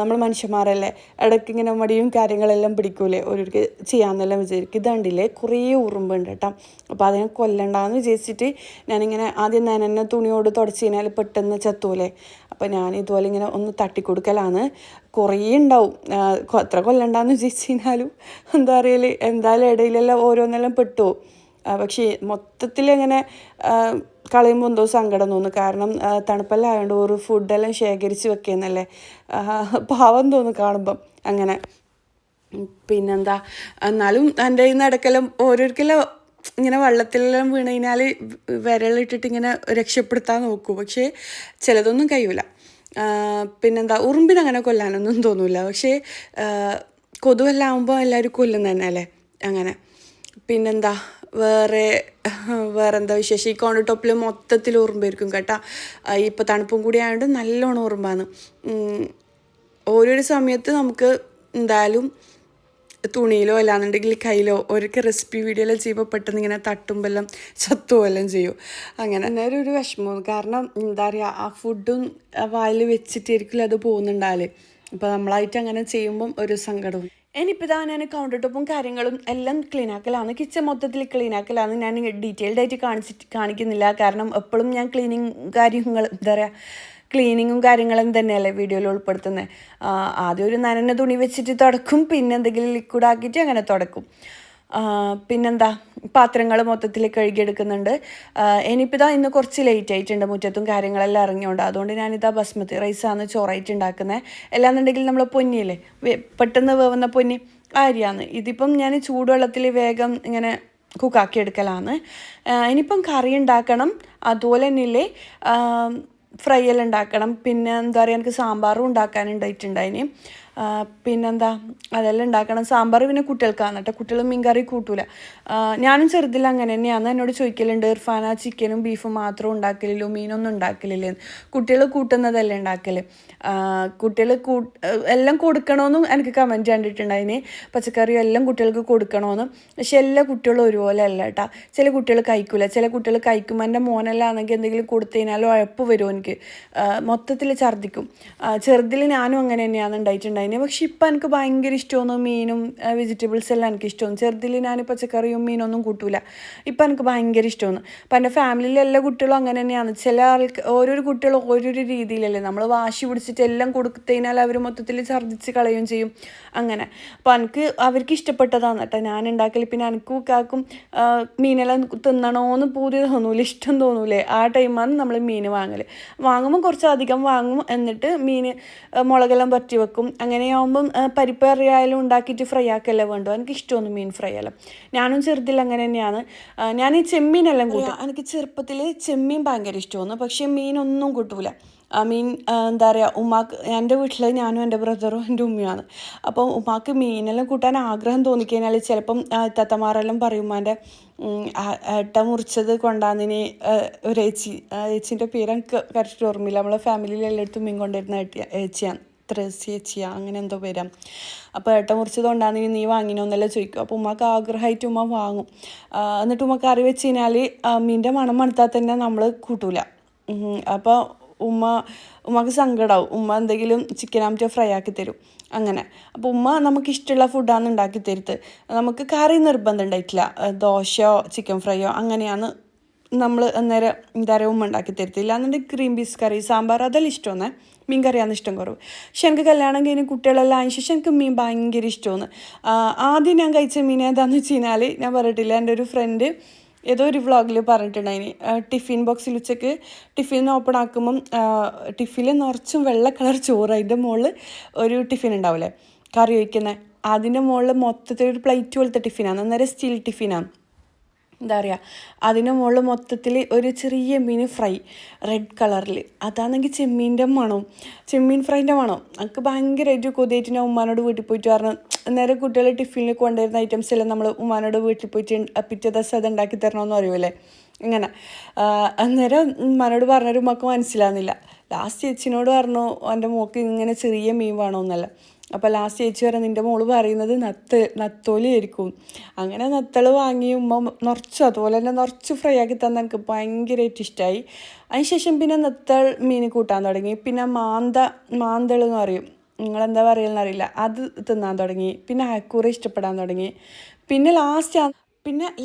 നമ്മൾ മനുഷ്യന്മാരല്ലേ, ഇടയ്ക്ക് ഇങ്ങനെ മടിയും കാര്യങ്ങളെല്ലാം പിടിക്കൂലേ, ഓരോർക്ക് ചെയ്യാമെന്നെല്ലാം വിചാരിക്കും. ഇതുണ്ടില്ലേ കുറേ ഉറുമ്പുണ്ട് കേട്ടോ. അപ്പോൾ അതിനെ കൊല്ലണ്ടെന്ന് വിചാരിച്ചിട്ട് ഞാനിങ്ങനെ ആദ്യം നനഞ്ഞ തുണിയോട് തുടച്ച് കഴിഞ്ഞാൽ പെട്ടെന്ന് ചത്തൂലേ. അപ്പോൾ ഞാൻ ഇതുപോലെ ഇങ്ങനെ ഒന്ന് തട്ടിക്കൊടുക്കലാണ്. കുറേ ഉണ്ടാവും. എത്ര കൊല്ലണ്ടെന്ന് വിചാരിച്ചു കഴിഞ്ഞാലും എന്താ പറയൽ, എന്തായാലും ഇടയിലെല്ലാം ഓരോന്നെല്ലാം പെട്ടു. പക്ഷേ മൊത്തത്തിൽ ഇങ്ങനെ കളയുമ്പോൾ എന്തോ സങ്കടം തോന്നും. കാരണം തണുപ്പെല്ലാം ആയതുകൊണ്ട് ഒരു ഫുഡെല്ലാം ശേഖരിച്ച് വെക്കുന്നല്ലേ, പാവം തോന്നും കാണുമ്പം അങ്ങനെ. പിന്നെന്താ എന്നാലും എൻ്റെ ഈ നടക്കെല്ലാം ഓരോരുക്കെല്ലാം ഇങ്ങനെ വെള്ളത്തിലെല്ലാം വീണ് കഴിഞ്ഞാൽ വിരലിട്ടിട്ട് ഇങ്ങനെ രക്ഷപ്പെടുത്താൻ നോക്കൂ. പക്ഷേ ചിലതൊന്നും കഴിയൂല. പിന്നെന്താ ഉറുമ്പിനങ്ങനെ കൊല്ലാനൊന്നും തോന്നില്ല. പക്ഷേ കൊതുവെല്ലാം ആകുമ്പോൾ എല്ലാവരും കൊല്ലും തന്നെ അല്ലേ അങ്ങനെ. പിന്നെന്താ വേറെന്താ വിശേഷം? ഈ കൗണ്ടർ ടോപ്പിൽ മൊത്തത്തിൽ ഉറുമ്പായിരിക്കും കേട്ടോ. ഇപ്പോൾ തണുപ്പും കൂടി ആയതുകൊണ്ട് നല്ലോണം ഉറുമ്പാണ്. ഓരോരോ സമയത്ത് നമുക്ക് എന്തായാലും തുണിയിലോ അല്ലാന്നുണ്ടെങ്കിൽ കയ്യിലോ ഒരിക്കൽ റെസിപ്പി വീഡിയോയെല്ലാം ചെയ്യുമ്പോൾ പെട്ടെന്ന് ഇങ്ങനെ തട്ടുമ്പെല്ലാം ചത്തുവെല്ലാം ചെയ്യും. അങ്ങനെ അന്നേരം ഒരു വിഷമം. കാരണം എന്താ പറയുക, ആ ഫുഡും വായിൽ വെച്ചിട്ടായിരിക്കില്ല അത് പോകുന്നുണ്ടാല്. ഇപ്പോൾ നമ്മളായിട്ട് അങ്ങനെ ചെയ്യുമ്പം ഒരു സങ്കടവും. ഇനിയിപ്പോൾ ഇതാ ഞാൻ കൗണ്ടർ ടോപ്പും കാര്യങ്ങളും എല്ലാം ക്ലീൻ ആക്കലാണ്. കിച്ചൺ മൊത്തത്തിൽ ക്ലീൻ ആക്കലാണ്. ഞാൻ ഡീറ്റെയിൽഡ് ആയിട്ട് കാണിക്കുന്നില്ല. കാരണം എപ്പോഴും ഞാൻ ക്ലീനിങ് കാര്യങ്ങൾ എന്താ പറയുക ക്ലീനിങ്ങും കാര്യങ്ങളും തന്നെയല്ലേ വീഡിയോയിൽ ഉൾപ്പെടുത്തുന്നത്. ആദ്യം ഒരു നനഞ്ഞ തുണി വെച്ചിട്ട് തുടക്കും, പിന്നെ എന്തെങ്കിലും ലിക്വിഡ് ആക്കിയിട്ട് അങ്ങനെ തുടക്കും. പിന്നെന്താ പാത്രങ്ങൾ മൊത്തത്തിൽ കഴുകിയെടുക്കുന്നുണ്ട്. ഇനിയിപ്പോൾ ഇതാ ഇന്ന് കുറച്ച് ലേറ്റ് ആയിട്ടുണ്ട്, മുറ്റത്തും കാര്യങ്ങളെല്ലാം ഇറങ്ങിയോണ്ട്. അതുകൊണ്ട് ഞാനിതാ ബസ്മതി റൈസാണ് ചോറായിട്ട് ഉണ്ടാക്കുന്നത്. അല്ലാന്നുണ്ടെങ്കിൽ നമ്മൾ പൊന്നിയില്ലേ, പെട്ടെന്ന് വേവുന്ന പൊന്നി അരിയാണ്. ഇതിപ്പം ഞാൻ ചൂടുവെള്ളത്തിൽ വേഗം ഇങ്ങനെ കുക്കാക്കി എടുക്കലാണ്. ഇനിയിപ്പം കറി ഉണ്ടാക്കണം, അതുപോലെ തന്നെയില്ലേ ഫ്രൈ എല്ലാം ഉണ്ടാക്കണം. പിന്നെ എന്താ പറയുക എനിക്ക് സാമ്പാറും ഉണ്ടാക്കാനുണ്ടായിട്ടുണ്ടായിന്. പിന്നെന്താ അതെല്ലാം ഉണ്ടാക്കണം. സാമ്പാർ പിന്നെ കുട്ടികൾക്കാണ് കേട്ടോ. കുട്ടികൾ മീൻ കറി കൂട്ടൂല. ഞാനും ചെറുതിൽ അങ്ങനെ തന്നെയാണ്. എന്നോട് ചോദിക്കലുണ്ട് ഇർഫാന ചിക്കനും ബീഫും മാത്രം ഉണ്ടാക്കലില്ലോ, മീനൊന്നും ഉണ്ടാക്കലില്ലേ. കുട്ടികൾ കൂട്ടുന്നതല്ലേ ഉണ്ടാക്കൽ. കുട്ടികൾ എല്ലാം കൊടുക്കണമെന്നും എനിക്ക് കമൻറ്റ് കണ്ടിട്ടുണ്ടായിന്. പച്ചക്കറിയും എല്ലാം കുട്ടികൾക്ക് കൊടുക്കണമെന്ന്. പക്ഷെ എല്ലാ കുട്ടികളും ഒരുപോലെ അല്ല കേട്ടോ. ചില കുട്ടികൾ കഴിക്കില്ല, ചില കുട്ടികൾ കഴിക്കും. എൻ്റെ മോനെല്ലാം ആണെങ്കിൽ എന്തെങ്കിലും കൊടുത്തു കഴിഞ്ഞാൽ ഉഴപ്പ് വരും എനിക്ക്, മൊത്തത്തിൽ ഛർദ്ദിക്കും. ചെറുതിൽ ഞാനും അങ്ങനെ തന്നെയാണ് ഉണ്ടായിട്ടുണ്ടായിന്. പക്ഷെ ഇപ്പം എനിക്ക് ഭയങ്കര ഇഷ്ടമാണ് മീനും വെജിറ്റബിൾസ് എല്ലാം എനിക്ക് ഇഷ്ടമാണ്. ചെറുതിൽ ഞാൻ പച്ചക്കറിയും മീനൊന്നും കൂട്ടൂല. ഇപ്പം എനിക്ക് ഭയങ്കര ഇഷ്ടമാണ്. അപ്പം എൻ്റെ ഫാമിലിയിലെ എല്ലാ കുട്ടികളും അങ്ങനെ തന്നെയാണ്. ചില ഓരോരോ കുട്ടികളും ഓരോരോ രീതിയിലല്ലേ. നമ്മൾ വാശി പിടിച്ചിട്ട് എല്ലാം കൊടുത്തു കഴിഞ്ഞാൽ അവർ മൊത്തത്തിൽ ഛർദ്ദിച്ച് കളയുകയും ചെയ്യും അങ്ങനെ. അപ്പോൾ എനിക്ക് അവർക്ക് ഇഷ്ടപ്പെട്ടതാണ് കേട്ടോ ഞാൻ ഉണ്ടാക്കൽ. പിന്നെ എനിക്കും കാക്കും മീനെല്ലാം തിന്നണമെന്ന് പൂതി തോന്നൂല, ഇഷ്ടം തോന്നൂലേ. ആ ടൈമാണ് നമ്മൾ മീൻ വാങ്ങുമ്പോൾ കുറച്ചധികം വാങ്ങും. എന്നിട്ട് മീൻ മുളകെല്ലാം പറ്റി വെക്കും. അങ്ങനെയാകുമ്പം പരിപ്പ് കറിയായാലും ഉണ്ടാക്കിയിട്ട് ഫ്രൈ ആക്കല്ലേ വേണ്ടോ. എനിക്ക് ഇഷ്ടമൊന്നും മീൻ ഫ്രൈ അല്ല. ഞാനും ചെറുതിൽ അങ്ങനെ തന്നെയാണ്. ഞാൻ ഈ ചെമ്മീനെല്ലാം കൂട്ടും. എനിക്ക് ചെറുപ്പത്തിൽ ചെമ്മീൻ ഭയങ്കര ഇഷ്ടമാണ്. പക്ഷേ മീനൊന്നും കൂട്ടൂല. മീൻ എന്താ പറയുക, എൻ്റെ വീട്ടിൽ ഞാനും എൻ്റെ ബ്രദറും എൻ്റെ ഉമ്മയാണ്. അപ്പോൾ ഉമ്മാക്ക് മീനെല്ലാം കൂട്ടാൻ ആഗ്രഹം തോന്നിക്കഴിഞ്ഞാൽ ചിലപ്പം തത്തമാരെല്ലാം പറയും ഉമ്മാൻ്റെ ഏട്ട മുറിച്ചത് കൊണ്ടാന്നിനി ഒരു ഏച്ചീൻ്റെ പേര് എനിക്ക് കറക്റ്റ് ഓർമ്മയില്ല. നമ്മളെ ഫാമിലിയിൽ എല്ലായിടത്തും മീൻ കൊണ്ടുവരുന്ന ഏച്ചിയാണ്, ത്രേസ്യ അങ്ങനെ എന്തോ പേരാണ്. അപ്പോൾ ഏട്ട മുറിച്ചത് കൊണ്ടാന്നിനി നീ വാങ്ങിനോന്നെല്ലാം ചോദിക്കും. അപ്പോൾ ഉമ്മക്ക് ആഗ്രഹമായിട്ട് ഉമ്മ വാങ്ങും. എന്നിട്ട് ഉമ്മ കറി വെച്ച് കഴിഞ്ഞാൽ മീൻ്റെ മണം മണത്താൽ തന്നെ നമ്മൾ കൂട്ടൂല. അപ്പോൾ ഉമ്മക്ക് സങ്കടമാവും. ഉമ്മ എന്തെങ്കിലും ചിക്കൻ ആമറ്റോ ഫ്രൈ ആക്കി തരും അങ്ങനെ. അപ്പോൾ ഉമ്മ നമുക്ക് ഇഷ്ടമുള്ള ഫുഡാണ് ഉണ്ടാക്കി തരുന്നത്. നമുക്ക് കറി നിർബന്ധം ഉണ്ടായിട്ടില്ല. ദോശയോ ചിക്കൻ ഫ്രൈയോ അങ്ങനെയാണ് നമ്മൾ അന്നേരം എന്താ പറയുക ഉമ്മ ഉണ്ടാക്കി തരത്തില്ല. എന്നുണ്ടെങ്കിൽ ഗ്രീൻ പീസ് കറി, സാമ്പാർ അതെല്ലാം ഇഷ്ടമാണ്. മീൻ കറിയാണ് ഇഷ്ടം കുറവ്. പക്ഷെ എനിക്ക് കല്യാണം കഴിഞ്ഞ് കുട്ടികളെല്ലാം ആയ ശേഷം എനിക്ക് മീൻ ഭയങ്കര ഇഷ്ടമാണ്. ആദ്യം ഞാൻ കഴിച്ച മീൻ ഏതാണെന്ന് വെച്ച് കഴിഞ്ഞാൽ ഞാൻ പറഞ്ഞിട്ടില്ല, എൻ്റെ ഒരു ഫ്രണ്ട് ഏതോ ഒരു വ്ളോഗിൽ പറഞ്ഞിട്ടുണ്ടായിന്, ടിഫിൻ ബോക്സിൽ ഉച്ചക്ക് ടിഫിൻ ഓപ്പൺ ആക്കുമ്പം ടിഫിനിൽ നിറച്ചും വെള്ള കളർ ചോറ്, അതിൻ്റെ മുകളിൽ ഒരു ടിഫിൻ ഉണ്ടാവില്ലേ കറി ഒഴിക്കുന്നത്, അതിൻ്റെ മുകളിൽ മൊത്തത്തിൽ ഒരു പ്ലേറ്റ് പോലത്തെ ടിഫിനാണ്, അന്നേരം സ്റ്റീൽ ടിഫിനാണ്. എന്താ പറയുക, അതിന് മുകളിൽ മൊത്തത്തിൽ ഒരു ചെറിയ മീൻ ഫ്രൈ റെഡ് കളറിൽ, അതാണെങ്കിൽ ചെമ്മീൻ്റെ മണവും ചെമ്മീൻ ഫ്രൈൻ്റെ മണവും എനിക്ക് ഭയങ്കരമായിട്ട് കൊതിയായിട്ട് ഞാൻ ഉമ്മാനോട് വീട്ടിൽ പോയിട്ട് പറഞ്ഞു, നേരെ കുട്ടികൾ ടിഫിനിൽ കൊണ്ടുവരുന്ന ഐറ്റംസ് എല്ലാം നമ്മൾ ഉമ്മാനോട് വീട്ടിൽ പോയിട്ട് പിറ്റേ ദിവസം അത് ഉണ്ടാക്കി തരണമെന്ന് അറിയുമല്ലേ. ഇങ്ങനെ അന്നേരം ഉമ്മാനോട് പറഞ്ഞൊരു ഉമ്മക്ക് മനസ്സിലാകുന്നില്ല. ലാസ്റ്റ് ചേച്ചിനോട് പറഞ്ഞു എൻ്റെ മോൾക്ക് ഇങ്ങനെ ചെറിയ മീൻ വേണമെന്നല്ല. അപ്പോൾ ലാസ്റ്റ് ചേച്ചി പറയാം, നിൻ്റെ മോള് പറയുന്നത് നത്തോലിയായിരിക്കും. അങ്ങനെ നത്തൾ വാങ്ങി ഉമ്മ നിറച്ചു, അതുപോലെ തന്നെ നിറച്ച് ഫ്രൈ ആക്കി തന്നെ എനിക്ക് ഭയങ്കരമായിട്ട് ഇഷ്ടമായി. അതിനുശേഷം പിന്നെ നത്തൾ മീൻ കൂട്ടാൻ തുടങ്ങി. പിന്നെ മാന്തൾ എന്ന് പറയും, നിങ്ങളെന്താ പറയുകയെന്ന് അറിയില്ല, അത് തിന്നാൻ തുടങ്ങി. പിന്നെ അയക്കൂറ ഇഷ്ടപ്പെടാൻ തുടങ്ങി. പിന്നെ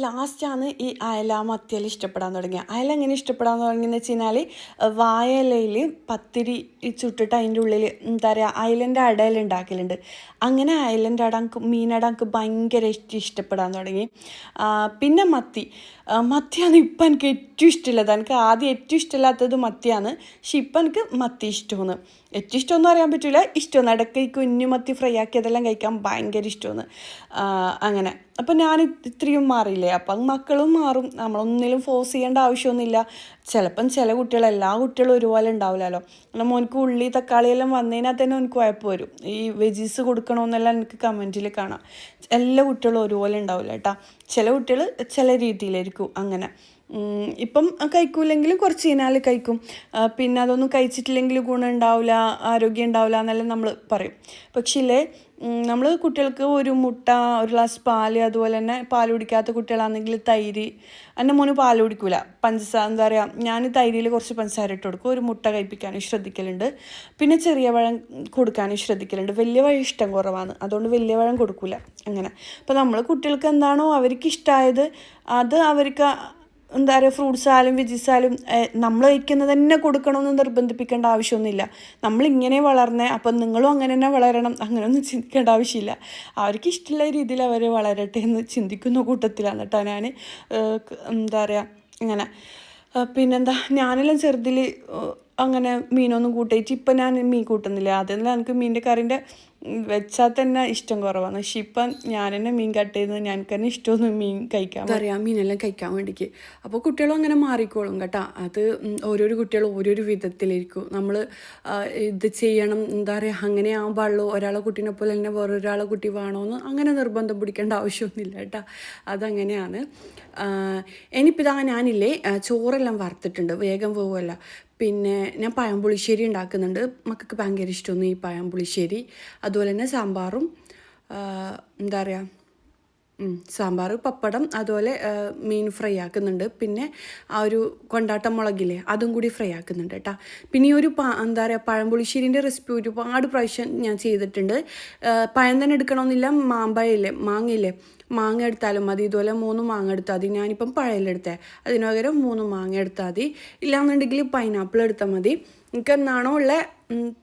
ലാസ്റ്റാണ് ഈ അയല മത്തിയെല്ലാം ഇഷ്ടപ്പെടാൻ തുടങ്ങിയ. അയല എങ്ങനെ ഇഷ്ടപ്പെടാൻ തുടങ്ങിയെന്ന് വെച്ച് കഴിഞ്ഞാൽ, വാഴയിലയിൽ പത്തിരി ചുട്ടിട്ട് അതിൻ്റെ ഉള്ളിൽ എന്താ പറയുക അയലൻ്റെ അടയെല്ലാം ഉണ്ടാക്കലുണ്ട്. അങ്ങനെ അയലൻ്റെ മീനട എനിക്ക് ഭയങ്കര ഇഷ്ടപ്പെടാൻ തുടങ്ങി. പിന്നെ മത്തിയാണ് ഇപ്പം എനിക്ക് ഏറ്റവും ഇഷ്ടമുള്ളത്. എനിക്ക് ആദ്യം ഏറ്റവും ഇഷ്ടമില്ലാത്തത് മത്തിയാണ്, പക്ഷെ ഇപ്പം എനിക്ക് മത്തി ഇഷ്ടമാണ്. ഏറ്റവും ഇഷ്ടമൊന്നും അറിയാൻ പറ്റില്ല, ഇഷ്ടമാണ്. ഇടയ്ക്ക് ഈ കുഞ്ഞു മത്തി ഫ്രൈ ആക്കിയതെല്ലാം കഴിക്കാൻ ഭയങ്കര ഇഷ്ടമാണ്. അങ്ങനെ അപ്പം ഞാൻ ഇത്രയും മാറിയില്ലേ, അപ്പം മക്കളും മാറും. നമ്മളൊന്നിലും ഫോഴ്സ് ചെയ്യേണ്ട ആവശ്യമൊന്നുമില്ല. ചിലപ്പം ചില എല്ലാ കുട്ടികളും ഒരുപോലെ ഉണ്ടാവില്ലല്ലോ. കാരണം മോനിക്ക് ഉള്ളി തക്കാളിയെല്ലാം വന്നതിനാൽ തന്നെ എനിക്ക് കുഴപ്പം വരും. ഈ വെജീസ് കൊടുക്കണമെന്നെല്ലാം എനിക്ക് കമൻറ്റിൽ കാണാം. എല്ലാ കുട്ടികളും ഒരുപോലെ ഉണ്ടാവില്ല കേട്ടോ. ചില കുട്ടികൾ ചില രീതിയിലായിരിക്കും. അങ്ങനെ ഇപ്പം കഴിക്കൂല്ലെങ്കിൽ കുറച്ച് കഴിഞ്ഞാൽ കഴിക്കും. പിന്നെ അതൊന്നും കഴിച്ചിട്ടില്ലെങ്കിൽ ഗുണം ഉണ്ടാവില്ല, ആരോഗ്യം ഉണ്ടാവില്ല എന്നെല്ലാം നമ്മൾ പറയും. പക്ഷേ നമ്മൾ കുട്ടികൾക്ക് ഒരു മുട്ട, ഒരു ഗ്ലാസ് പാല്, അതുപോലെ തന്നെ പാൽ കുടിക്കാത്ത കുട്ടികളാണെങ്കിൽ തൈര്. എൻ്റെ മോന് പാൽ കുടിക്കില്ല, എന്താ പറയുക, ഞാൻ തൈരിൽ കുറച്ച് പഞ്ചസാര ഇട്ട് കൊടുക്കും. ഒരു മുട്ട കഴിപ്പിക്കാനും ശ്രദ്ധിക്കലുണ്ട്. പിന്നെ ചെറിയ പഴം കൊടുക്കാനും ശ്രദ്ധിക്കലുണ്ട്. വലിയ പഴം ഇഷ്ടം കുറവാണ്, അതുകൊണ്ട് വലിയ പഴം കൊടുക്കില്ല. അങ്ങനെ അപ്പോൾ നമ്മൾ കുട്ടികൾക്ക് എന്താണോ അവർക്ക് ഇഷ്ടമായത് അത് അവർക്ക് എന്താ പറയുക, ഫ്രൂട്ട്സ് ആയാലും വെജീസ് ആയാലും നമ്മൾ കഴിക്കുന്നത് തന്നെ കൊടുക്കണമെന്ന് നിർബന്ധിപ്പിക്കേണ്ട ആവശ്യമൊന്നുമില്ല. നമ്മളിങ്ങനെ വളർന്നേ, അപ്പം നിങ്ങളും അങ്ങനെ തന്നെ വളരണം, അങ്ങനെയൊന്നും ചിന്തിക്കേണ്ട ആവശ്യമില്ല. അവർക്ക് ഇഷ്ടമുള്ള രീതിയിൽ അവർ വളരട്ടെ എന്ന് ചിന്തിക്കുന്ന കൂട്ടത്തിലാണ് കേട്ടോ ഞാൻ. എന്താ പറയുക, ഇങ്ങനെ പിന്നെന്താ, ഞാനെല്ലാം ചെറുതിൽ അങ്ങനെ മീനൊന്നും കൂട്ടിയിട്ട് ഇപ്പം ഞാൻ മീൻ കൂട്ടുന്നില്ല. അതെല്ലാം എനിക്ക് മീനിൻ്റെ കറിൻ്റെ വെച്ചാൽ തന്നെ ഇഷ്ടം കുറവാണ്. പക്ഷെ ഇപ്പം ഞാൻ തന്നെ മീൻ കട്ട് ചെയ്യുന്നത് ഞങ്ങൾക്ക് തന്നെ ഇഷ്ടമൊന്നും മീൻ കഴിക്കാൻ അറിയാം, മീനെല്ലാം കഴിക്കാൻ വേണ്ടിക്ക്. അപ്പോൾ കുട്ടികളും അങ്ങനെ മാറിക്കോളും കേട്ടോ. അത് ഓരോരോ കുട്ടികളും ഓരോരോ വിധത്തിലിരിക്കും. നമ്മൾ ഇത് ചെയ്യണം, എന്താ പറയുക, അങ്ങനെ ആകാൻ പാടുള്ളൂ, ഒരാളെ കുട്ടീനെ പോലെ തന്നെ വേറൊരാളെ കുട്ടി വേണമെന്ന് അങ്ങനെ നിർബന്ധം പിടിക്കേണ്ട ആവശ്യമൊന്നുമില്ല കേട്ടോ. അതങ്ങനെയാണ്. ഇനിയിപ്പോൾ ഇതാ ഞാനില്ലേ ചോറെല്ലാം വറുത്തിട്ടുണ്ട്, വേഗം പോവുമല്ല. പിന്നെ ഞാൻ പഴംപുളിശ്ശേരി ഉണ്ടാക്കുന്നുണ്ട്. മക്കൾക്ക് ഭയങ്കര ഇഷ്ടമൊന്നും ഈ പഴംപുളിശ്ശേരി. അതുപോലെ തന്നെ സാമ്പാറും എന്താ പറയുക, സാമ്പാർ, പപ്പടം, അതുപോലെ മീൻ ഫ്രൈ ആക്കുന്നുണ്ട്. പിന്നെ ആ ഒരു കൊണ്ടാട്ടം മുളകില്ലേ അതും കൂടി ഫ്രൈ ആക്കുന്നുണ്ട് കേട്ടോ. പിന്നെ ഈ ഒരു എന്താ പറയുക പഴംപുളിശ്ശേരിൻ്റെ റെസിപ്പി ഒരുപാട് പ്രാവശ്യം ഞാൻ ചെയ്തിട്ടുണ്ട്. പഴം തന്നെ എടുക്കണമെന്നില്ല, മാങ്ങയില്ലേ മാങ്ങ എടുത്താലും മതി. ഇതുപോലെ 3 മാങ്ങ എടുത്താൽ മതി. ഞാനിപ്പം പഴയിലെടുത്തേ, അതിന് പകരം 3 മാങ്ങ എടുത്താൽ മതി. ഇല്ലാന്നുണ്ടെങ്കിൽ പൈനാപ്പിൾ എടുത്താൽ മതി. നിങ്ങൾക്ക് എന്നാണോ ഉള്ള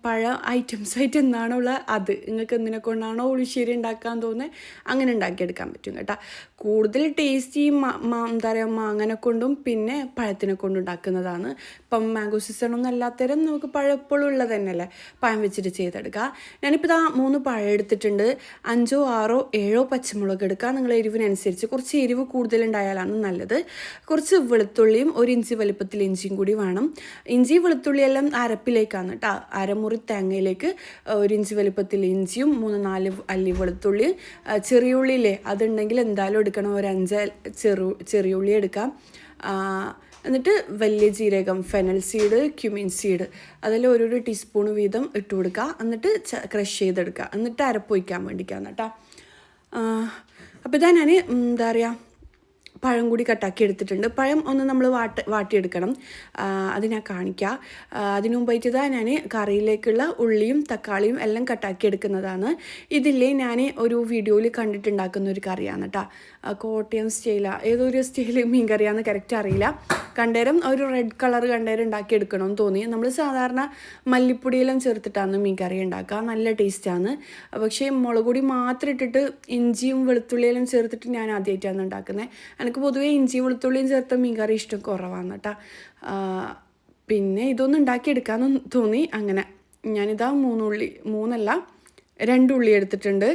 പഴ ഐറ്റംസായിട്ട് എന്താണോ ഉള്ളത് അത് നിങ്ങൾക്ക് എന്തിനെ കൊണ്ടാണോ പുളിശ്ശേരി ഉണ്ടാക്കാൻ തോന്നുന്നത് അങ്ങനെ ഉണ്ടാക്കിയെടുക്കാൻ പറ്റും കേട്ടോ. കൂടുതൽ ടേസ്റ്റി എന്താ പറയുക മാങ്ങനെ കൊണ്ടും പിന്നെ പഴത്തിനെ കൊണ്ടും ഉണ്ടാക്കുന്നതാണ്. ഇപ്പം മാംഗോ സീസണൊന്നും അല്ലാത്തരം നമുക്ക് പഴം എപ്പോഴും ഉള്ളത് തന്നെയല്ലേ, പഴം വെച്ചിട്ട് ചെയ്തെടുക്കുക. ഞാനിപ്പോൾ ഇതാ 3 പഴം എടുത്തിട്ടുണ്ട്. 5, 6, 7 പച്ചമുളക് എടുക്കുക. നിങ്ങൾ എരിവിനനുസരിച്ച്, കുറച്ച് എരിവ് കൂടുതലുണ്ടായാലാണ് നല്ലത്. കുറച്ച് വെളുത്തുള്ളിയും 1 ഇഞ്ച് വലിപ്പത്തിൽ ഇഞ്ചിയും കൂടി വേണം. ഇഞ്ചി വെളുത്തുള്ളിയെല്ലാം അരപ്പിലേക്കാണ് കേട്ടോ. അരമുറി തേങ്ങയിലേക്ക് 1 ഇഞ്ച് വലിപ്പത്തിൽ ഇഞ്ചിയും 3-4 അല്ലി വെളുത്തുള്ളിയും, ചെറിയ ഉള്ളിയില്ലേ അതുണ്ടെങ്കിൽ എന്തായാലും എടുക്കണം. ഒരു 5 ചെറിയുള്ളി എടുക്കാം. എന്നിട്ട് വലിയ ജീരകം, ഫെനൽ സീഡ്, ക്യുമിൻ സീഡ് അതിൽ 1 ടീസ്പൂൺ വീതം ഇട്ട് കൊടുക്കുക. എന്നിട്ട് ക്രഷ് ചെയ്തെടുക്കുക. എന്നിട്ട് അരപ്പൊഴിക്കാൻ വേണ്ടിയിട്ടാണ് കേട്ടോ. അപ്പോൾ ഇതാ ഞാൻ എന്താ പറയുക പഴം കൂടി കട്ടാക്കി എടുത്തിട്ടുണ്ട്. പഴം ഒന്ന് നമ്മൾ വാട്ടിയെടുക്കണം. അത് ഞാൻ കാണിക്കാം. അതിനു മുമ്പായിട്ട് ഇതാ ഞാൻ കറിയിലേക്കുള്ള ഉള്ളിയും തക്കാളിയും എല്ലാം കട്ടാക്കി എടുക്കുന്നതാണ്. ഇതില്ലേ ഞാൻ ഒരു വീഡിയോയിൽ കണ്ടിട്ടുണ്ടാക്കുന്ന ഒരു കറിയാണ് കേട്ടോ. കോട്ടയം സ്റ്റൈലാണ്, ഏതോ ഒരു സ്റ്റൈൽ മീൻ കറിയാണെന്ന് കറക്റ്റ് അറിയില്ല. കണ്ടേരം ഒരു റെഡ് കളർ കണ്ടേരം ഉണ്ടാക്കിയെടുക്കണമെന്ന് തോന്നി. നമ്മൾ സാധാരണ മല്ലിപ്പൊടിയെല്ലാം ചേർത്തിട്ടാണ് മീൻ കറി ഉണ്ടാക്കുക, നല്ല ടേസ്റ്റാണ്. പക്ഷേ മുളക് പൊടി മാത്രം ഇട്ടിട്ട് ഇഞ്ചിയും വെളുത്തുള്ളിയെല്ലാം ചേർത്തിട്ട് ഞാൻ ആദ്യമായിട്ടാണ് ഉണ്ടാക്കുന്നത്. എനിക്ക് പൊതുവേ ഇഞ്ചിയും വെളുത്തുള്ളിയും ചേർത്ത മീൻ കറി ഇഷ്ടം കുറവാണ് കേട്ടോ. പിന്നെ ഇതൊന്നും ഉണ്ടാക്കിയെടുക്കാമെന്ന് തോന്നി. അങ്ങനെ ഞാനിതാ 2 ഉള്ളി എടുത്തിട്ടുണ്ട്,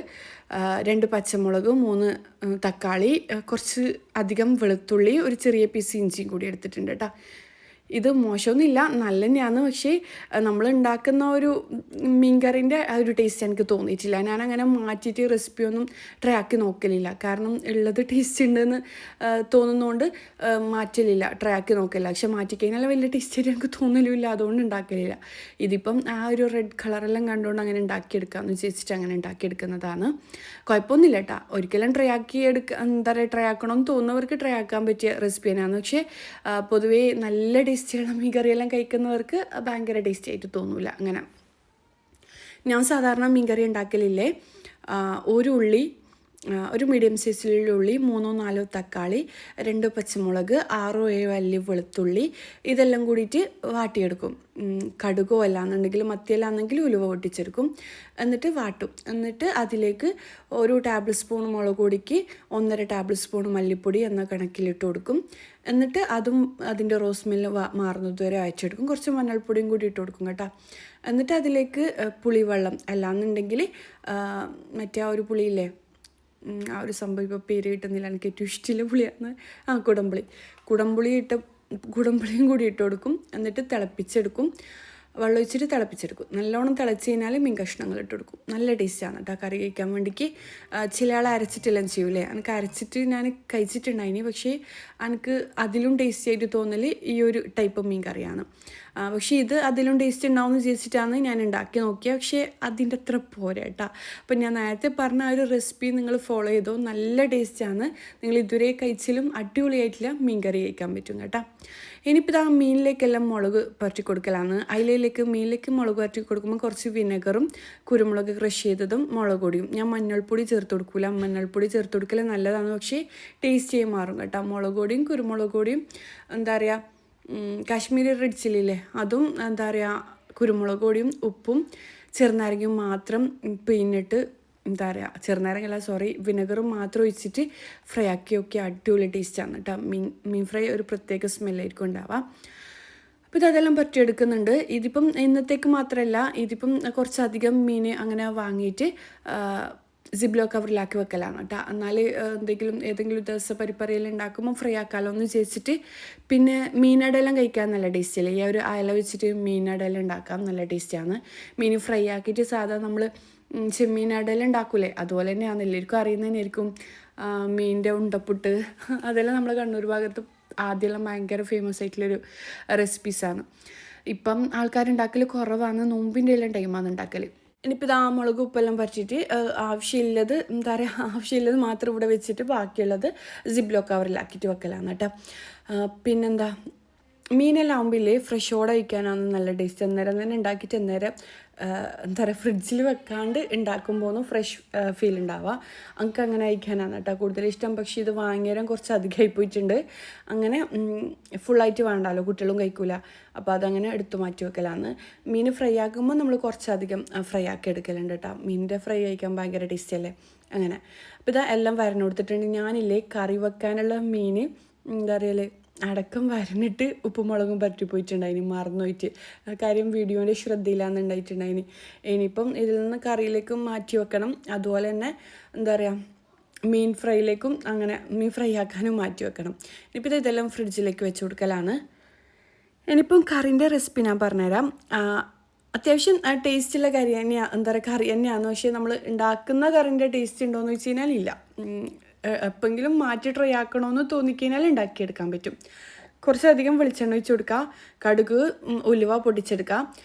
2 പച്ചമുളക്, 3 തക്കാളി, കുറച്ച് അധികം വെളുത്തുള്ളി, ഒരു ചെറിയ പീസ് ഇഞ്ചിയും കൂടി എടുത്തിട്ടുണ്ട് കേട്ടോ. ഇത് മോശമൊന്നുമില്ല, നല്ല തന്നെയാണ്. പക്ഷേ നമ്മൾ ഉണ്ടാക്കുന്ന ഒരു മീൻകറിൻ്റെ ആ ഒരു ടേസ്റ്റ് എനിക്ക് തോന്നിയിട്ടില്ല. ഞാനങ്ങനെ മാറ്റിയിട്ട് റെസിപ്പിയൊന്നും ട്രൈ ആക്കി നോക്കലില്ല. കാരണം ഉള്ളത് ടേസ്റ്റ് ഉണ്ടെന്ന് തോന്നുന്നതുകൊണ്ട് മാറ്റലില്ല, ട്രൈ ആക്കി നോക്കലില്ല. പക്ഷെ മാറ്റിക്കഴിഞ്ഞാൽ വലിയ ടേസ്റ്റായിട്ട് എനിക്ക് തോന്നലുമില്ല, അതുകൊണ്ട് ഉണ്ടാക്കലില്ല. ഇതിപ്പം ആ ഒരു റെഡ് കളറെല്ലാം കണ്ടുകൊണ്ട് അങ്ങനെ ഉണ്ടാക്കിയെടുക്കാമെന്ന് വിചാരിച്ചിട്ട് അങ്ങനെ ഉണ്ടാക്കിയെടുക്കുന്നതാണ്. കുഴപ്പമൊന്നുമില്ല കേട്ടോ. ഒരിക്കലും ട്രൈ ആക്കണമെന്ന് തോന്നുന്നവർക്ക് ട്രൈ ആക്കാൻ പറ്റിയ റെസിപ്പി തന്നെയാണ്. പക്ഷേ പൊതുവേ നല്ല ടേസ്റ്റിയുള്ള മീൻ കറിയെല്ലാം കഴിക്കുന്നവർക്ക് ഭയങ്കര ടേസ്റ്റി ആയിട്ട് തോന്നില്ല. അങ്ങനെ ഞാൻ സാധാരണ മീൻ കറി ഉണ്ടാക്കലില്ലേ, ഒരു ഉള്ളി, ഒരു മീഡിയം സൈസിലുള്ള ഉള്ളി, 3-4 തക്കാളി, 2 പച്ചമുളക്, 6-7 അല്ലി വെളുത്തുള്ളി, ഇതെല്ലാം കൂടിയിട്ട് വാട്ടിയെടുക്കും. കടുകോ അല്ലാന്നുണ്ടെങ്കിൽ മത്തിയല്ലാന്നെങ്കിൽ ഉലുവ പൊട്ടിച്ചെടുക്കും. എന്നിട്ട് വാട്ടും. എന്നിട്ട് അതിലേക്ക് 1 ടേബിൾ സ്പൂൺ മുളക് പൊടിക്ക് 1.5 ടേബിൾ സ്പൂൺ മല്ലിപ്പൊടി എന്ന കണക്കിലിട്ട് കൊടുക്കും. എന്നിട്ട് അതും അതിൻ്റെ റോസ് സ്മെല്ല് മാറുന്നത് വരെ അയച്ചെടുക്കും. കുറച്ച് മഞ്ഞൾപ്പൊടിയും കൂടി ഇട്ട് കൊടുക്കും കേട്ടോ. എന്നിട്ട് അതിലേക്ക് പുളിവെള്ളം, അല്ലാന്നുണ്ടെങ്കിൽ മറ്റേ ആ ഒരു പുളിയില്ലേ, ആ ഒരു സംഭവം ഇപ്പോൾ പേര് കിട്ടുന്നില്ല, എനിക്ക് ഏറ്റവും ഇഷ്ടമുള്ള പുളിയാണ് കുടംപുളിയും കൂടി ഇട്ട് കൊടുക്കും. എന്നിട്ട് തിളപ്പിച്ചെടുക്കും, വെള്ളം ഒഴിച്ചിട്ട് തിളപ്പിച്ചെടുക്കും. നല്ലോണം തിളച്ച് കഴിഞ്ഞാൽ മീൻ കഷ്ണങ്ങൾ ഇട്ട് കൊടുക്കും. നല്ല ടേസ്റ്റാണ് കേട്ടോ കറി കഴിക്കാൻ വേണ്ടിക്ക്. ചില ആൾ അരച്ചിട്ടെല്ലാം ചെയ്യൂലേ, എനിക്ക് അരച്ചിട്ട് ഞാൻ കഴിച്ചിട്ടുണ്ടായിനി. പക്ഷേ എനിക്ക് അതിലും ടേസ്റ്റി ആയിട്ട് തോന്നൽ ഈ ഒരു ടൈപ്പ് മീൻ കറിയാണ്. പക്ഷേ ഇത് അതിലും ടേസ്റ്റ് ഉണ്ടാവുമെന്ന് വിചാരിച്ചിട്ടാണ് ഞാൻ ഉണ്ടാക്കി നോക്കിയത്. പക്ഷേ അതിൻ്റെ അത്ര പോരാ കേട്ടോ. അപ്പം ഞാൻ നേരത്തെ പറഞ്ഞ ആ ഒരു റെസിപ്പി നിങ്ങൾ ഫോളോ ചെയ്തോ, നല്ല ടേസ്റ്റാണ്. നിങ്ങൾ ഇതുവരെ കഴിച്ചാലും അടിപൊളിയായിട്ടുള്ള മീൻ കറി കഴിക്കാൻ പറ്റും കേട്ടോ. ഇനിയിപ്പോൾ ഇതാ മീനിലേക്കെല്ലാം മുളക് പരട്ടി കൊടുക്കലാണ്. മീനിലേക്ക് മുളക് പരട്ടി കൊടുക്കുമ്പോൾ കുറച്ച് വിനെഗറും കുരുമുളക് ക്രഷ് ചെയ്തതും മുളക് പൊടിയും. ഞാൻ മഞ്ഞൾപ്പൊടി ചേർത്ത് കൊടുക്കില്ല, മഞ്ഞൾപ്പൊടി ചേർത്ത് കൊടുക്കൽ നല്ലതാണ്, പക്ഷേ ടേസ്റ്റ് മാറും കേട്ടോ. മുളക് പൊടിയും കുരുമുളക് പൊടിയും എന്താ പറയുക, കാശ്മീരി റെഡ് ചില്ലിയില്ലേ, അതും എന്താ പറയുക, കുരുമുളക് പൊടിയും ഉപ്പും ചെറുനാരങ്ങയും മാത്രം പിഴിഞ്ഞിട്ട്, വിനെഗറും മാത്രം ഒഴിച്ചിട്ട് ഫ്രൈ ആക്കിയൊക്കെ അടിപൊളി ടേസ്റ്റാണ് കേട്ടോ. മീൻ ഫ്രൈ ഒരു പ്രത്യേക സ്മെല്ലായിരിക്കും ഉണ്ടാവുക. അപ്പോൾ ഇതെല്ലാം പറ്റിയെടുക്കുന്നുണ്ട്. ഇതിപ്പം ഇന്നത്തേക്ക് മാത്രമല്ല, ഇതിപ്പം കുറച്ചധികം മീൻ അങ്ങനെ വാങ്ങിയിട്ട് സിബ്ലോ കവറിലാക്കി വെക്കലാണ് കേട്ടോ. എന്നാൽ ഏതെങ്കിലും ദിവസം പരിപ്പറിയെല്ലാം ഉണ്ടാക്കുമ്പോൾ ഫ്രൈ ആക്കാമല്ലോ എന്ന് വിചാരിച്ചിട്ട്. പിന്നെ മീനടയെല്ലാം കഴിക്കാൻ നല്ല ടേസ്റ്റില്ലേ, ഈ ഒരു അയല വെച്ചിട്ട് മീനടയെല്ലാം ഉണ്ടാക്കാം, നല്ല ടേസ്റ്റാണ്. മീൻ ഫ്രൈ ആക്കിയിട്ട് സാധാരണ നമ്മൾ ചെമ്മീനടയെല്ലാം ഉണ്ടാക്കൂലേ, അതുപോലെ തന്നെയാണ്. എല്ലാവർക്കും അറിയുന്നതന്നെയായിരിക്കും മീനിൻ്റെ ഉണ്ടപ്പുട്ട്. അതെല്ലാം നമ്മൾ കണ്ണൂർ ഭാഗത്ത് ആദ്യമെല്ലാം ഭയങ്കര ഫേമസ് ആയിട്ടുള്ളൊരു റെസിപ്പീസാണ്. ഇപ്പം ആൾക്കാരുണ്ടാക്കൽ കുറവാണ്, നോമ്പിൻ്റെ എല്ലാം ടൈമാണ് ഉണ്ടാക്കൽ. ഇനിയിപ്പോൾ ഇതാ മുളക് ഉപ്പെല്ലാം പറിച്ചിട്ട് ആവശ്യമില്ലത് മാത്രം ഇവിടെ വെച്ചിട്ട് ബാക്കിയുള്ളത് സിബ്ലോ കവറിലാക്കിയിട്ട് വെക്കലാണ് കേട്ടോ. പിന്നെന്താ, മീനെല്ലാം ആകുമ്പില്ലേ ഫ്രഷോടെ കഴിക്കാനാണ് നല്ല ടേസ്റ്റ്. അന്നേരം തന്നെ ഉണ്ടാക്കിയിട്ട് ഫ്രിഡ്ജിൽ വെക്കാണ്ട് ഉണ്ടാക്കുമ്പോൾ ഫ്രഷ് ഫീൽ ഉണ്ടാവുക. എനിക്ക് അങ്ങനെ കഴിക്കാനാണ് കേട്ടോ കൂടുതൽ ഇഷ്ടം. പക്ഷേ ഇത് വാങ്ങിയാലും കുറച്ച് അധികമായി പോയിട്ടുണ്ട്. അങ്ങനെ ഫുള്ളായിട്ട് വേണ്ടല്ലോ, കുട്ടികളും കഴിക്കൂല. അപ്പോൾ അതങ്ങനെ എടുത്തു മാറ്റി വെക്കലാണ്. മീൻ ഫ്രൈ ആക്കുമ്പോൾ നമ്മൾ കുറച്ചധികം ഫ്രൈ ആക്കി എടുക്കലുണ്ട് കേട്ടോ. മീനിൻ്റെ ഫ്രൈ കഴിക്കാൻ ഭയങ്കര ടേസ്റ്റ് അല്ലേ. അങ്ങനെ അപ്പോൾ ഇതാ എല്ലാം വരഞ്ഞു കൊടുത്തിട്ടുണ്ട്. ഞാനില്ലേ കറി വെക്കാനുള്ള മീൻ അടക്കം വരഞ്ഞിട്ട് ഉപ്പും മുളകും പറ്റിപ്പോയിട്ടുണ്ടായിന്, മറന്നുപോയിട്ട്. കാര്യം വീഡിയോൻ്റെ ശ്രദ്ധയിലാണെന്നുണ്ടായിട്ടുണ്ടായിന്. ഇനിയിപ്പം ഇതിൽ നിന്ന് കറിയിലേക്ക് മാറ്റി വെക്കണം. അതുപോലെ തന്നെ മീൻ ഫ്രൈയിലേക്കും അങ്ങനെ മീൻ ഫ്രൈ ആക്കാനും മാറ്റി വെക്കണം. ഇനിയിപ്പോൾ ഇതെല്ലാം ഫ്രിഡ്ജിലേക്ക് വെച്ച് കൊടുക്കലാണ്. ഇനിയിപ്പം കറിൻ്റെ റെസിപ്പി ഞാൻ പറഞ്ഞുതരാം. അത്യാവശ്യം ടേസ്റ്റുള്ള കറി തന്നെയാണ്, കറി തന്നെയാണ്. പക്ഷേ നമ്മൾ ഉണ്ടാക്കുന്ന കറിൻ്റെ ടേസ്റ്റ് ഉണ്ടോയെന്ന് വെച്ച് കഴിഞ്ഞാൽ ഇല്ല. എപ്പോഴെങ്കിലും മാറ്റി ട്രൈ ആക്കണമെന്ന് തോന്നിക്കഴിഞ്ഞാൽ ഉണ്ടാക്കിയെടുക്കാൻ പറ്റും. കുറച്ചധികം വെളിച്ചെണ്ണ ഒഴിച്ച് കൊടുക്കുക, കടുക് ഉലുവ പൊടിച്ചെടുക്കുക,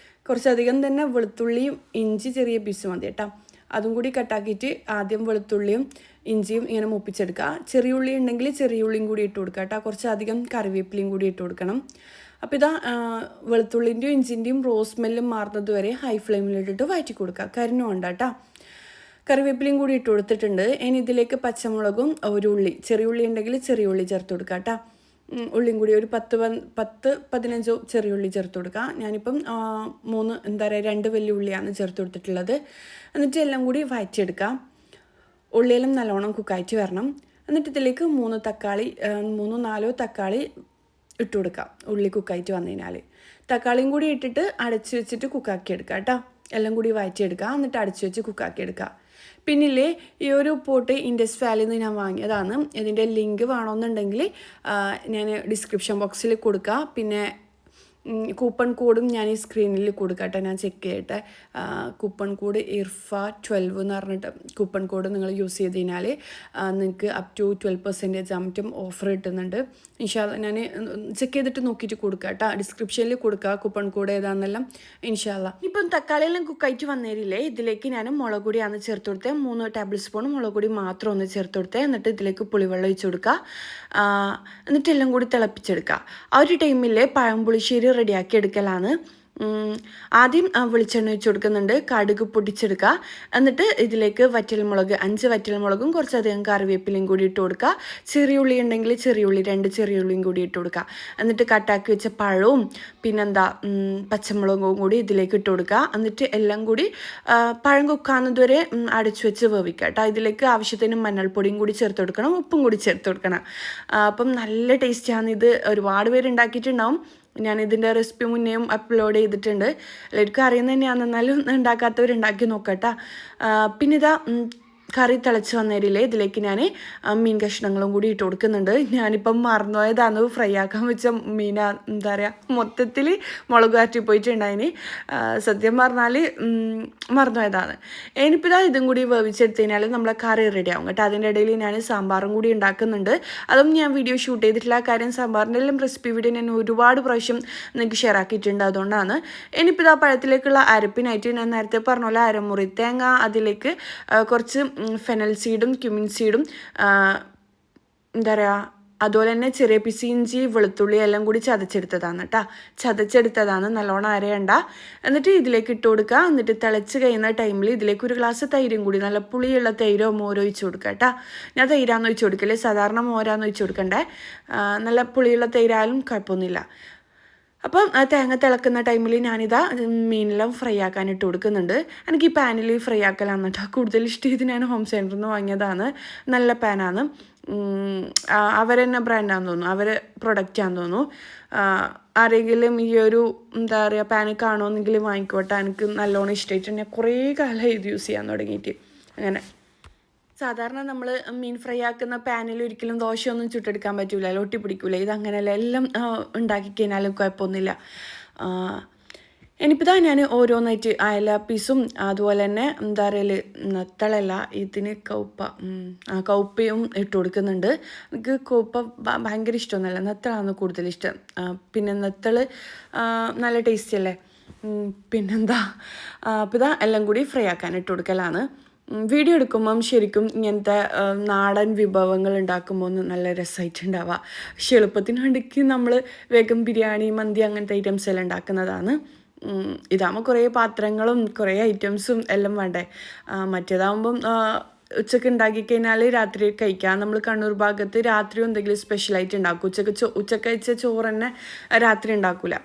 കുറച്ചധികം തന്നെ വെളുത്തുള്ളിയും ഇഞ്ചി ചെറിയ പീസ് മതി കേട്ടോ. അതും കൂടി കട്ടാക്കിയിട്ട് ആദ്യം വെളുത്തുള്ളിയും ഇഞ്ചിയും ഇങ്ങനെ മൂപ്പിച്ചെടുക്കുക. ചെറിയ ഉള്ളി ഉണ്ടെങ്കിൽ ചെറിയ ഉള്ളിയും കൂടി ഇട്ട് കൊടുക്കുക കേട്ടോ. കുറച്ചധികം കറിവേപ്പിലയും കൂടി ഇട്ട് കൊടുക്കണം. അപ്പോൾ ഇതാ വെളുത്തുള്ളിൻ്റെയും ഇഞ്ചിൻ്റെയും റോസ് സ്മെല്ലും മാറുന്നത് വരെ ഹൈ ഫ്ലെയിമിലിട്ടിട്ട് വഴറ്റി കൊടുക്കുക. കരിഞ്ഞു വേണ്ട കേട്ടോ. കറിവേപ്പിലയും കൂടി ഇട്ട് കൊടുത്തിട്ടുണ്ട്. ഇനി ഇതിലേക്ക് പച്ചമുളകും ഒരു ഉള്ളി, ചെറിയ ഉള്ളി ഉണ്ടെങ്കിൽ ചെറിയ ഉള്ളി ചേർത്ത് കൊടുക്കുക കേട്ടോ. ഉള്ളിയും കൂടി ഒരു 10-15 ചെറിയ ഉള്ളി ചേർത്ത് കൊടുക്കുക. ഞാനിപ്പം 2 വലിയ ഉള്ളിയാണ് ചേർത്ത് കൊടുത്തിട്ടുള്ളത്. എന്നിട്ട് എല്ലാം കൂടി വഴറ്റിയെടുക്കാം. ഉള്ളിയെല്ലാം നല്ലോണം കുക്കായിട്ട് വരണം. എന്നിട്ട് ഇതിലേക്ക് 3-4 തക്കാളി ഇട്ട് കൊടുക്കാം. ഉള്ളി കുക്കായിട്ട് വന്നു കഴിഞ്ഞാൽ തക്കാളിയും കൂടി ഇട്ടിട്ട് അടച്ച് വെച്ചിട്ട് കുക്കാക്കി എടുക്കുക കേട്ടോ. എല്ലാം കൂടി വഴറ്റിയെടുക്കുക. എന്നിട്ട് അടച്ച് വെച്ച് കുക്കാക്കി എടുക്കുക. പിന്നില്ലേ ഈ ഒരു പോട്ട് ഇൻഡസ് വാലിയിൽ നിന്ന് ഞാൻ വാങ്ങിയതാണ്. ഇതിൻ്റെ ലിങ്ക് വേണമെന്നുണ്ടെങ്കിൽ ഞാൻ ഡിസ്ക്രിപ്ഷൻ ബോക്സിൽ കൊടുക്കുക. പിന്നെ കൂപ്പൺ കോഡും ഞാൻ ഈ സ്ക്രീനിൽ കൊടുക്കട്ടെ. ഞാൻ ചെക്ക് ചെയ്യട്ടെ. കൂപ്പൺ കോഡ് IRFA12 എന്ന് പറഞ്ഞിട്ട് കൂപ്പൺ കോഡ് നിങ്ങൾ യൂസ് ചെയ്ത് കഴിഞ്ഞാൽ നിങ്ങൾക്ക് അപ് ടു 12% ആമറ്റും ഓഫർ കിട്ടുന്നുണ്ട്. ഇൻഷാല്ല ഞാൻ ചെക്ക് ചെയ്തിട്ട് നോക്കിയിട്ട് കൊടുക്കുക കേട്ടോ. ഡിസ്ക്രിപ്ഷനിൽ കൊടുക്കുക കൂപ്പൺ കോഡ് ഏതാണെന്നെല്ലാം ഇൻഷാല്ല. ഇപ്പം തക്കാളിയെല്ലാം കുക്കായിട്ട് വന്നേരില്ലേ, ഇതിലേക്ക് ഞാൻ മുളക് പൊടിയാണ് ചേർത്ത് കൊടുത്തത്. 3 ടേബിൾ സ്പൂൺ മുളക് പൊടി മാത്രം ഒന്ന് ചേർത്ത് കൊടുത്തത്. എന്നിട്ട് ഇതിലേക്ക് പുളിവെള്ളം ഒഴിച്ച് കൊടുക്കുക. എന്നിട്ട് എല്ലാം കൂടി തിളപ്പിച്ചെടുക്കുക. ആ ഒരു ടൈമിൽ പഴംപുളിശ്ശേരി റെഡിയാക്കി എടുക്കലാണ്. ആദ്യം വെളിച്ചെണ്ണ ഒഴിച്ച് കൊടുക്കുന്നുണ്ട്. കടുക് പൊടിച്ചെടുക്കുക. എന്നിട്ട് ഇതിലേക്ക് 5 വറ്റൽമുളകും കുറച്ചധികം കറിവേപ്പിലയും കൂടി ഇട്ട് കൊടുക്കുക. ചെറിയ ഉള്ളി ഉണ്ടെങ്കിൽ ചെറിയ ഉള്ളി 2 ചെറിയ ഉള്ളിയും കൂടി ഇട്ട് കൊടുക്കുക. എന്നിട്ട് കട്ടാക്കി വെച്ച പഴവും പച്ചമുളകും കൂടി ഇതിലേക്ക് ഇട്ട് കൊടുക്കുക. എന്നിട്ട് എല്ലാം കൂടി പഴം കുക്കാവുന്നതുവരെ അടച്ചു വെച്ച് വേവിക്കുക കേട്ടോ. ഇതിലേക്ക് ആവശ്യത്തിന് മഞ്ഞൾപ്പൊടിയും കൂടി ചേർത്ത് കൊടുക്കണം, ഉപ്പും കൂടി ചേർത്ത് കൊടുക്കണം. അപ്പം നല്ല ടേസ്റ്റാണ് ഇത്. ഒരുപാട് പേര് ഉണ്ടാക്കിയിട്ടുണ്ടാവും. ഞാനിതിൻ്റെ റെസിപ്പി മുന്നേയും അപ്ലോഡ് ചെയ്തിട്ടുണ്ട്. എല്ലാവർക്കും അറിയുന്നത് തന്നെയാണ്, എന്നാലും ഉണ്ടാക്കാത്തവരുണ്ടാക്കി നോക്കട്ടോ. പിന്നെ ഇതാ കറി തിളച്ച് വന്നേരില്ലേ, ഇതിലേക്ക് ഞാൻ മീൻ കഷ്ണങ്ങളും കൂടി ഇട്ട് കൊടുക്കുന്നുണ്ട്. ഞാനിപ്പം മറന്നുപോയതാണ്. ഫ്രൈ ആക്കാൻ വെച്ച മീനാ, മൊത്തത്തിൽ മുളക് കാറ്റി പോയിട്ടുണ്ടായിന്. സത്യം പറഞ്ഞാൽ മറന്നുപോയതാണ്. ഇനിയിപ്പോൾ ഇതാ ഇതും കൂടി വേവിച്ചെടുത്ത് കഴിഞ്ഞാൽ നമ്മളെ കറി റെഡി ആവും കേട്ടോ. അതിൻ്റെ ഇടയിൽ ഞാൻ സാമ്പാറും കൂടി ഉണ്ടാക്കുന്നുണ്ട്. അതും ഞാൻ വീഡിയോ ഷൂട്ട് ചെയ്തിട്ടില്ല. കാര്യം സാമ്പാറിൻ്റെ എല്ലാം റെസിപ്പി വീഡിയോ ഞാൻ ഒരുപാട് പ്രാവശ്യം നിങ്ങൾക്ക് ഷെയർ ആക്കിയിട്ടുണ്ട്. അതുകൊണ്ടാണ്. ഇനിയിപ്പോൾ ഇതാ പഴത്തിലേക്കുള്ള അരപ്പിനായിട്ട് ഞാൻ നേരത്തെ പറഞ്ഞ പോലെ അരമുറി തേങ്ങ, അതിലേക്ക് കുറച്ച് ഫെനൽ സീഡും ക്യുമിൻ സീഡും അതുപോലെ തന്നെ ചെറിയ പീസ് ഇഞ്ചി വെളുത്തുള്ളി എല്ലാം കൂടി ചതച്ചെടുത്തതാണ് കേട്ടോ. ചതച്ചെടുത്തതാണ്, നല്ലോണം അരയണ്ട. എന്നിട്ട് ഇതിലേക്ക് ഇട്ട് കൊടുക്കുക. എന്നിട്ട് തിളച്ച് കഴിയുന്ന ടൈമിൽ ഇതിലേക്ക് ഒരു ഗ്ലാസ് തൈരും കൂടി, നല്ല പുളിയുള്ള തൈരോ മോരോ ഒഴിച്ച് കൊടുക്കുക കേട്ടോ. ഞാൻ തൈരാന്ന് ഒഴിച്ച് കൊടുക്കല്ലേ, സാധാരണ മോരാന്ന് ഒഴിച്ച് കൊടുക്കണ്ടേ. നല്ല പുളിയുള്ള തൈരായാലും കുഴപ്പമൊന്നുമില്ല. അപ്പം തേങ്ങ തിളക്കുന്ന ടൈമിൽ ഞാനിതാ മീനെല്ലാം ഫ്രൈ ആക്കാൻ ഇട്ട് കൊടുക്കുന്നുണ്ട്. എനിക്ക് ഈ പാനിൽ ഫ്രൈ ആക്കലാണ് കേട്ടോ കൂടുതൽ ഇഷ്ടം. ഇത് ഞാൻ ഹോം സെൻറ്ററിൽ നിന്ന് വാങ്ങിയതാണ്. നല്ല പാനാണ്. അവരെന്നെ ബ്രാൻഡാന്ന് തോന്നുന്നു, അവർ പ്രൊഡക്റ്റാന്ന് തോന്നുന്നു. ആരെങ്കിലും ഈ ഒരു പാന് കാണുമെന്നെങ്കിൽ വാങ്ങിക്കോട്ടെ. എനിക്ക് നല്ലോണം ഇഷ്ടമായിട്ട് ഞാൻ കുറേ കാലമായി ഇത് യൂസ് ചെയ്യാൻ തുടങ്ങിയിട്ട്. അങ്ങനെ സാധാരണ നമ്മൾ മീൻ ഫ്രൈ ആക്കുന്ന പാനിൽ ഒരിക്കലും ദോശയൊന്നും ചുട്ടെടുക്കാൻ പറ്റില്ല, ഒട്ടി പിടിക്കില്ല. ഇതങ്ങനെയല്ല, എല്ലാം ഉണ്ടാക്കി കഴിഞ്ഞാലും കുഴപ്പമൊന്നുമില്ല. ഇനിയിപ്പോൾ ഞാൻ ഓരോന്നായിട്ട് അയല പീസും അതുപോലെ തന്നെ നത്തളല്ല, ഇതിന് കൗപ്പയും ഇട്ട് കൊടുക്കുന്നുണ്ട്. എനിക്ക് കൗപ്പ ഭയങ്കര ഇഷ്ടമൊന്നുമല്ല, നത്തളാണ് കൂടുതൽ ഇഷ്ടം. പിന്നെ നത്തൾ നല്ല ടേസ്റ്റി അല്ലേ. അപ്പോൾ ഇതാ എല്ലാം കൂടി ഫ്രൈ ആക്കാൻ ഇട്ട് കൊടുക്കലാണ്. വീഡിയോ എടുക്കുമ്പം ശരിക്കും ഇങ്ങനത്തെ നാടൻ വിഭവങ്ങൾ ഉണ്ടാക്കുമ്പോൾ നല്ല രസമായിട്ടുണ്ടാവുക. പക്ഷെ എളുപ്പത്തിന് വേണ്ടിക്ക് നമ്മൾ വേഗം ബിരിയാണി, മന്തി അങ്ങനത്തെ ഐറ്റംസ് എല്ലാം ഉണ്ടാക്കുന്നതാണ്. ഇതാകുമ്പോൾ കുറേ പാത്രങ്ങളും കുറേ ഐറ്റംസും എല്ലാം വേണ്ടേ. മറ്റേതാകുമ്പം ഉച്ചക്ക് ഉണ്ടാക്കി കഴിഞ്ഞാൽ രാത്രി കഴിക്കാം. നമ്മൾ കണ്ണൂർ ഭാഗത്ത് രാത്രി എന്തെങ്കിലും സ്പെഷ്യലായിട്ട് ഉണ്ടാക്കും. ഉച്ചക്ക് കഴിച്ച ചോറ് തന്നെ രാത്രി ഉണ്ടാക്കില്ല.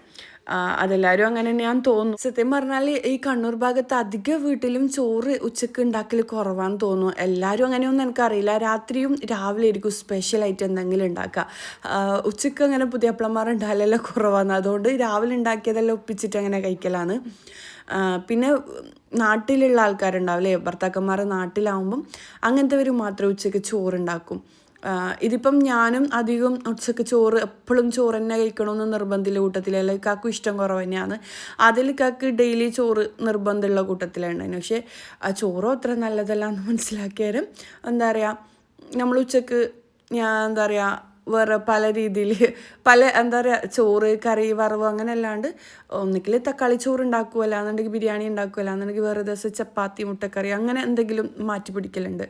അതെല്ലാവരും അങ്ങനെ തന്നെയാന്ന് തോന്നുന്നു. സത്യം പറഞ്ഞാൽ ഈ കണ്ണൂർ ഭാഗത്ത് അധിക വീട്ടിലും ചോറ് ഉച്ചക്ക് ഉണ്ടാക്കൽ കുറവാന്ന് തോന്നുന്നു. എല്ലാവരും അങ്ങനെയൊന്നും എനിക്കറിയില്ല. രാത്രിയും രാവിലെ ആയിരിക്കും സ്പെഷ്യലായിട്ട് എന്തെങ്കിലും ഉണ്ടാക്കുക. ഉച്ചക്ക് അങ്ങനെ പുതിയപ്പളന്മാർ ഉണ്ടായാലെല്ലാം കുറവാണ്. അതുകൊണ്ട് രാവിലെ ഉണ്ടാക്കിയതെല്ലാം ഒപ്പിച്ചിട്ട് അങ്ങനെ കഴിക്കലാണ്. പിന്നെ നാട്ടിലുള്ള ആൾക്കാരുണ്ടാവില്ലേ, ഭർത്താക്കന്മാർ നാട്ടിലാവുമ്പം അങ്ങനത്തെവർ മാത്രമേ ഉച്ചക്ക് ചോറുണ്ടാക്കും. ഇതിപ്പം ഞാനും അധികം ഉച്ചക്ക് ചോറ് എപ്പോഴും ചോറ് തന്നെ കഴിക്കണമെന്ന് നിർബന്ധമില്ല കൂട്ടത്തിലല്ല. കാക്കും ഇഷ്ടം കുറവ് തന്നെയാണ്. അതിൽ കാക്ക് ഡെയിലി ചോറ് നിർബന്ധമുള്ള കൂട്ടത്തിലാണ്. പക്ഷേ ആ ചോറും അത്ര നല്ലതല്ല എന്ന് മനസ്സിലാക്കിയാലും നമ്മൾ ഉച്ചക്ക് വേറെ പല രീതിയിൽ പല എന്താ പറയുക ചോറ് കറി വറവ് അങ്ങനെ അല്ലാണ്ട് ഒന്നുകിൽ തക്കാളി ചോറ് ഉണ്ടാക്കുക, അല്ലാന്നുണ്ടെങ്കിൽ ബിരിയാണി ഉണ്ടാക്കുക, അല്ലാന്നുണ്ടെങ്കിൽ വേറെ ദിവസം ചപ്പാത്തി മുട്ടക്കറി അങ്ങനെ എന്തെങ്കിലും മാറ്റി പിടിക്കലുണ്ട്.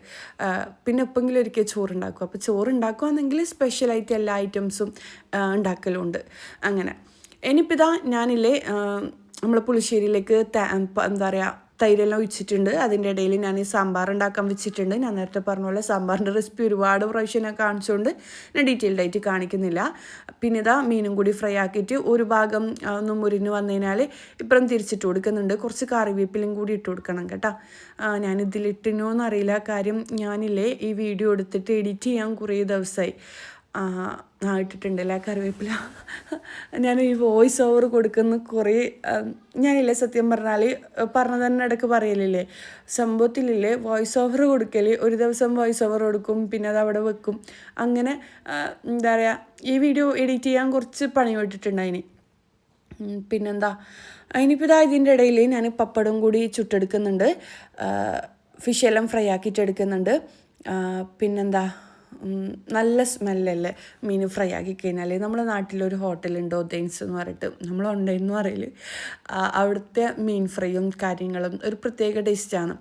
പിന്നെ എപ്പോഴെങ്കിലും ഒരിക്കൽ ചോറ് ഉണ്ടാക്കും. അപ്പോൾ ചോറ് ഉണ്ടാക്കുകയാണെങ്കിൽ സ്പെഷ്യലായിട്ട് എല്ലാ ഐറ്റംസും ഉണ്ടാക്കലുണ്ട്. അങ്ങനെ ഇനിയിപ്പോൾ ഇതാ ഞാനില്ലേ നമ്മൾ പുളിശ്ശേരിയിലേക്ക് എന്താ പറയുക തൈരെല്ലാം ഒഴിച്ചിട്ടുണ്ട്. അതിൻ്റെ ഇടയിൽ ഞാൻ ഈ സാമ്പാർ ഉണ്ടാക്കാൻ വെച്ചിട്ടുണ്ട്. ഞാൻ നേരത്തെ പറഞ്ഞ പോലെ സാമ്പാറിൻ്റെ റെസിപ്പി ഒരുപാട് പ്രാവശ്യം ഞാൻ കാണിച്ചുകൊണ്ട് ഞാൻ ഡീറ്റെയിൽഡ് ആയിട്ട് കാണിക്കുന്നില്ല. പിന്നെ ഇതാ മീനും കൂടി ഫ്രൈ ആക്കിയിട്ട് ഒരു ഭാഗം ഒന്ന് മുരിഞ്ഞ് വന്നു കഴിഞ്ഞാൽ ഇപ്പുറം തിരിച്ചിട്ട് കൊടുക്കുന്നുണ്ട്. കുറച്ച് കറിവേപ്പിലും കൂടി ഇട്ട് കൊടുക്കണം കേട്ടോ. ഞാനിതിലിട്ടിനോന്ന് അറിയില്ല. കാര്യം ഞാനില്ലേ ഈ വീഡിയോ എടുത്തിട്ട് എഡിറ്റ് ചെയ്യാൻ കുറേ ദിവസമായി. ഇട്ടിട്ടുണ്ടല്ലേ കറിവേപ്പില. ഞാൻ ഈ വോയിസ് ഓവർ കൊടുക്കുന്ന കുറേ ഞാനില്ലേ സത്യം പറഞ്ഞത് തന്നെ ഇടയ്ക്ക് പറയലില്ലേ, സംഭവത്തിലില്ലേ വോയിസ് ഓവർ കൊടുക്കൽ ഒരു ദിവസം വോയിസ് ഓവർ കൊടുക്കും, പിന്നെ അത് അവിടെ വെക്കും. അങ്ങനെ എന്താ പറയുക ഈ വീഡിയോ എഡിറ്റ് ചെയ്യാൻ കുറച്ച് പണി പെട്ടിട്ടുണ്ടായിന്. പിന്നെന്താ ഇനിയിപ്പോൾ ഇതാ ഇതിൻ്റെ ഇടയിൽ ഞാൻ പപ്പടം കൂടി ചുട്ടെടുക്കുന്നുണ്ട്. ഫിഷെല്ലാം ഫ്രൈ ആക്കിയിട്ട് എടുക്കുന്നുണ്ട്. പിന്നെന്താ നല്ല സ്മെല്ലല്ലേ മീൻ ഫ്രൈ ആക്കി കഴിഞ്ഞാൽ. നമ്മുടെ നാട്ടിലൊരു ഹോട്ടലുണ്ട് ഒതൈൻസ് എന്ന് പറഞ്ഞിട്ട്, നമ്മളുണ്ടെന്ന് പറയല്. അവിടുത്തെ മീൻ ഫ്രൈയും കാര്യങ്ങളും ഒരു പ്രത്യേക ടേസ്റ്റാണ്.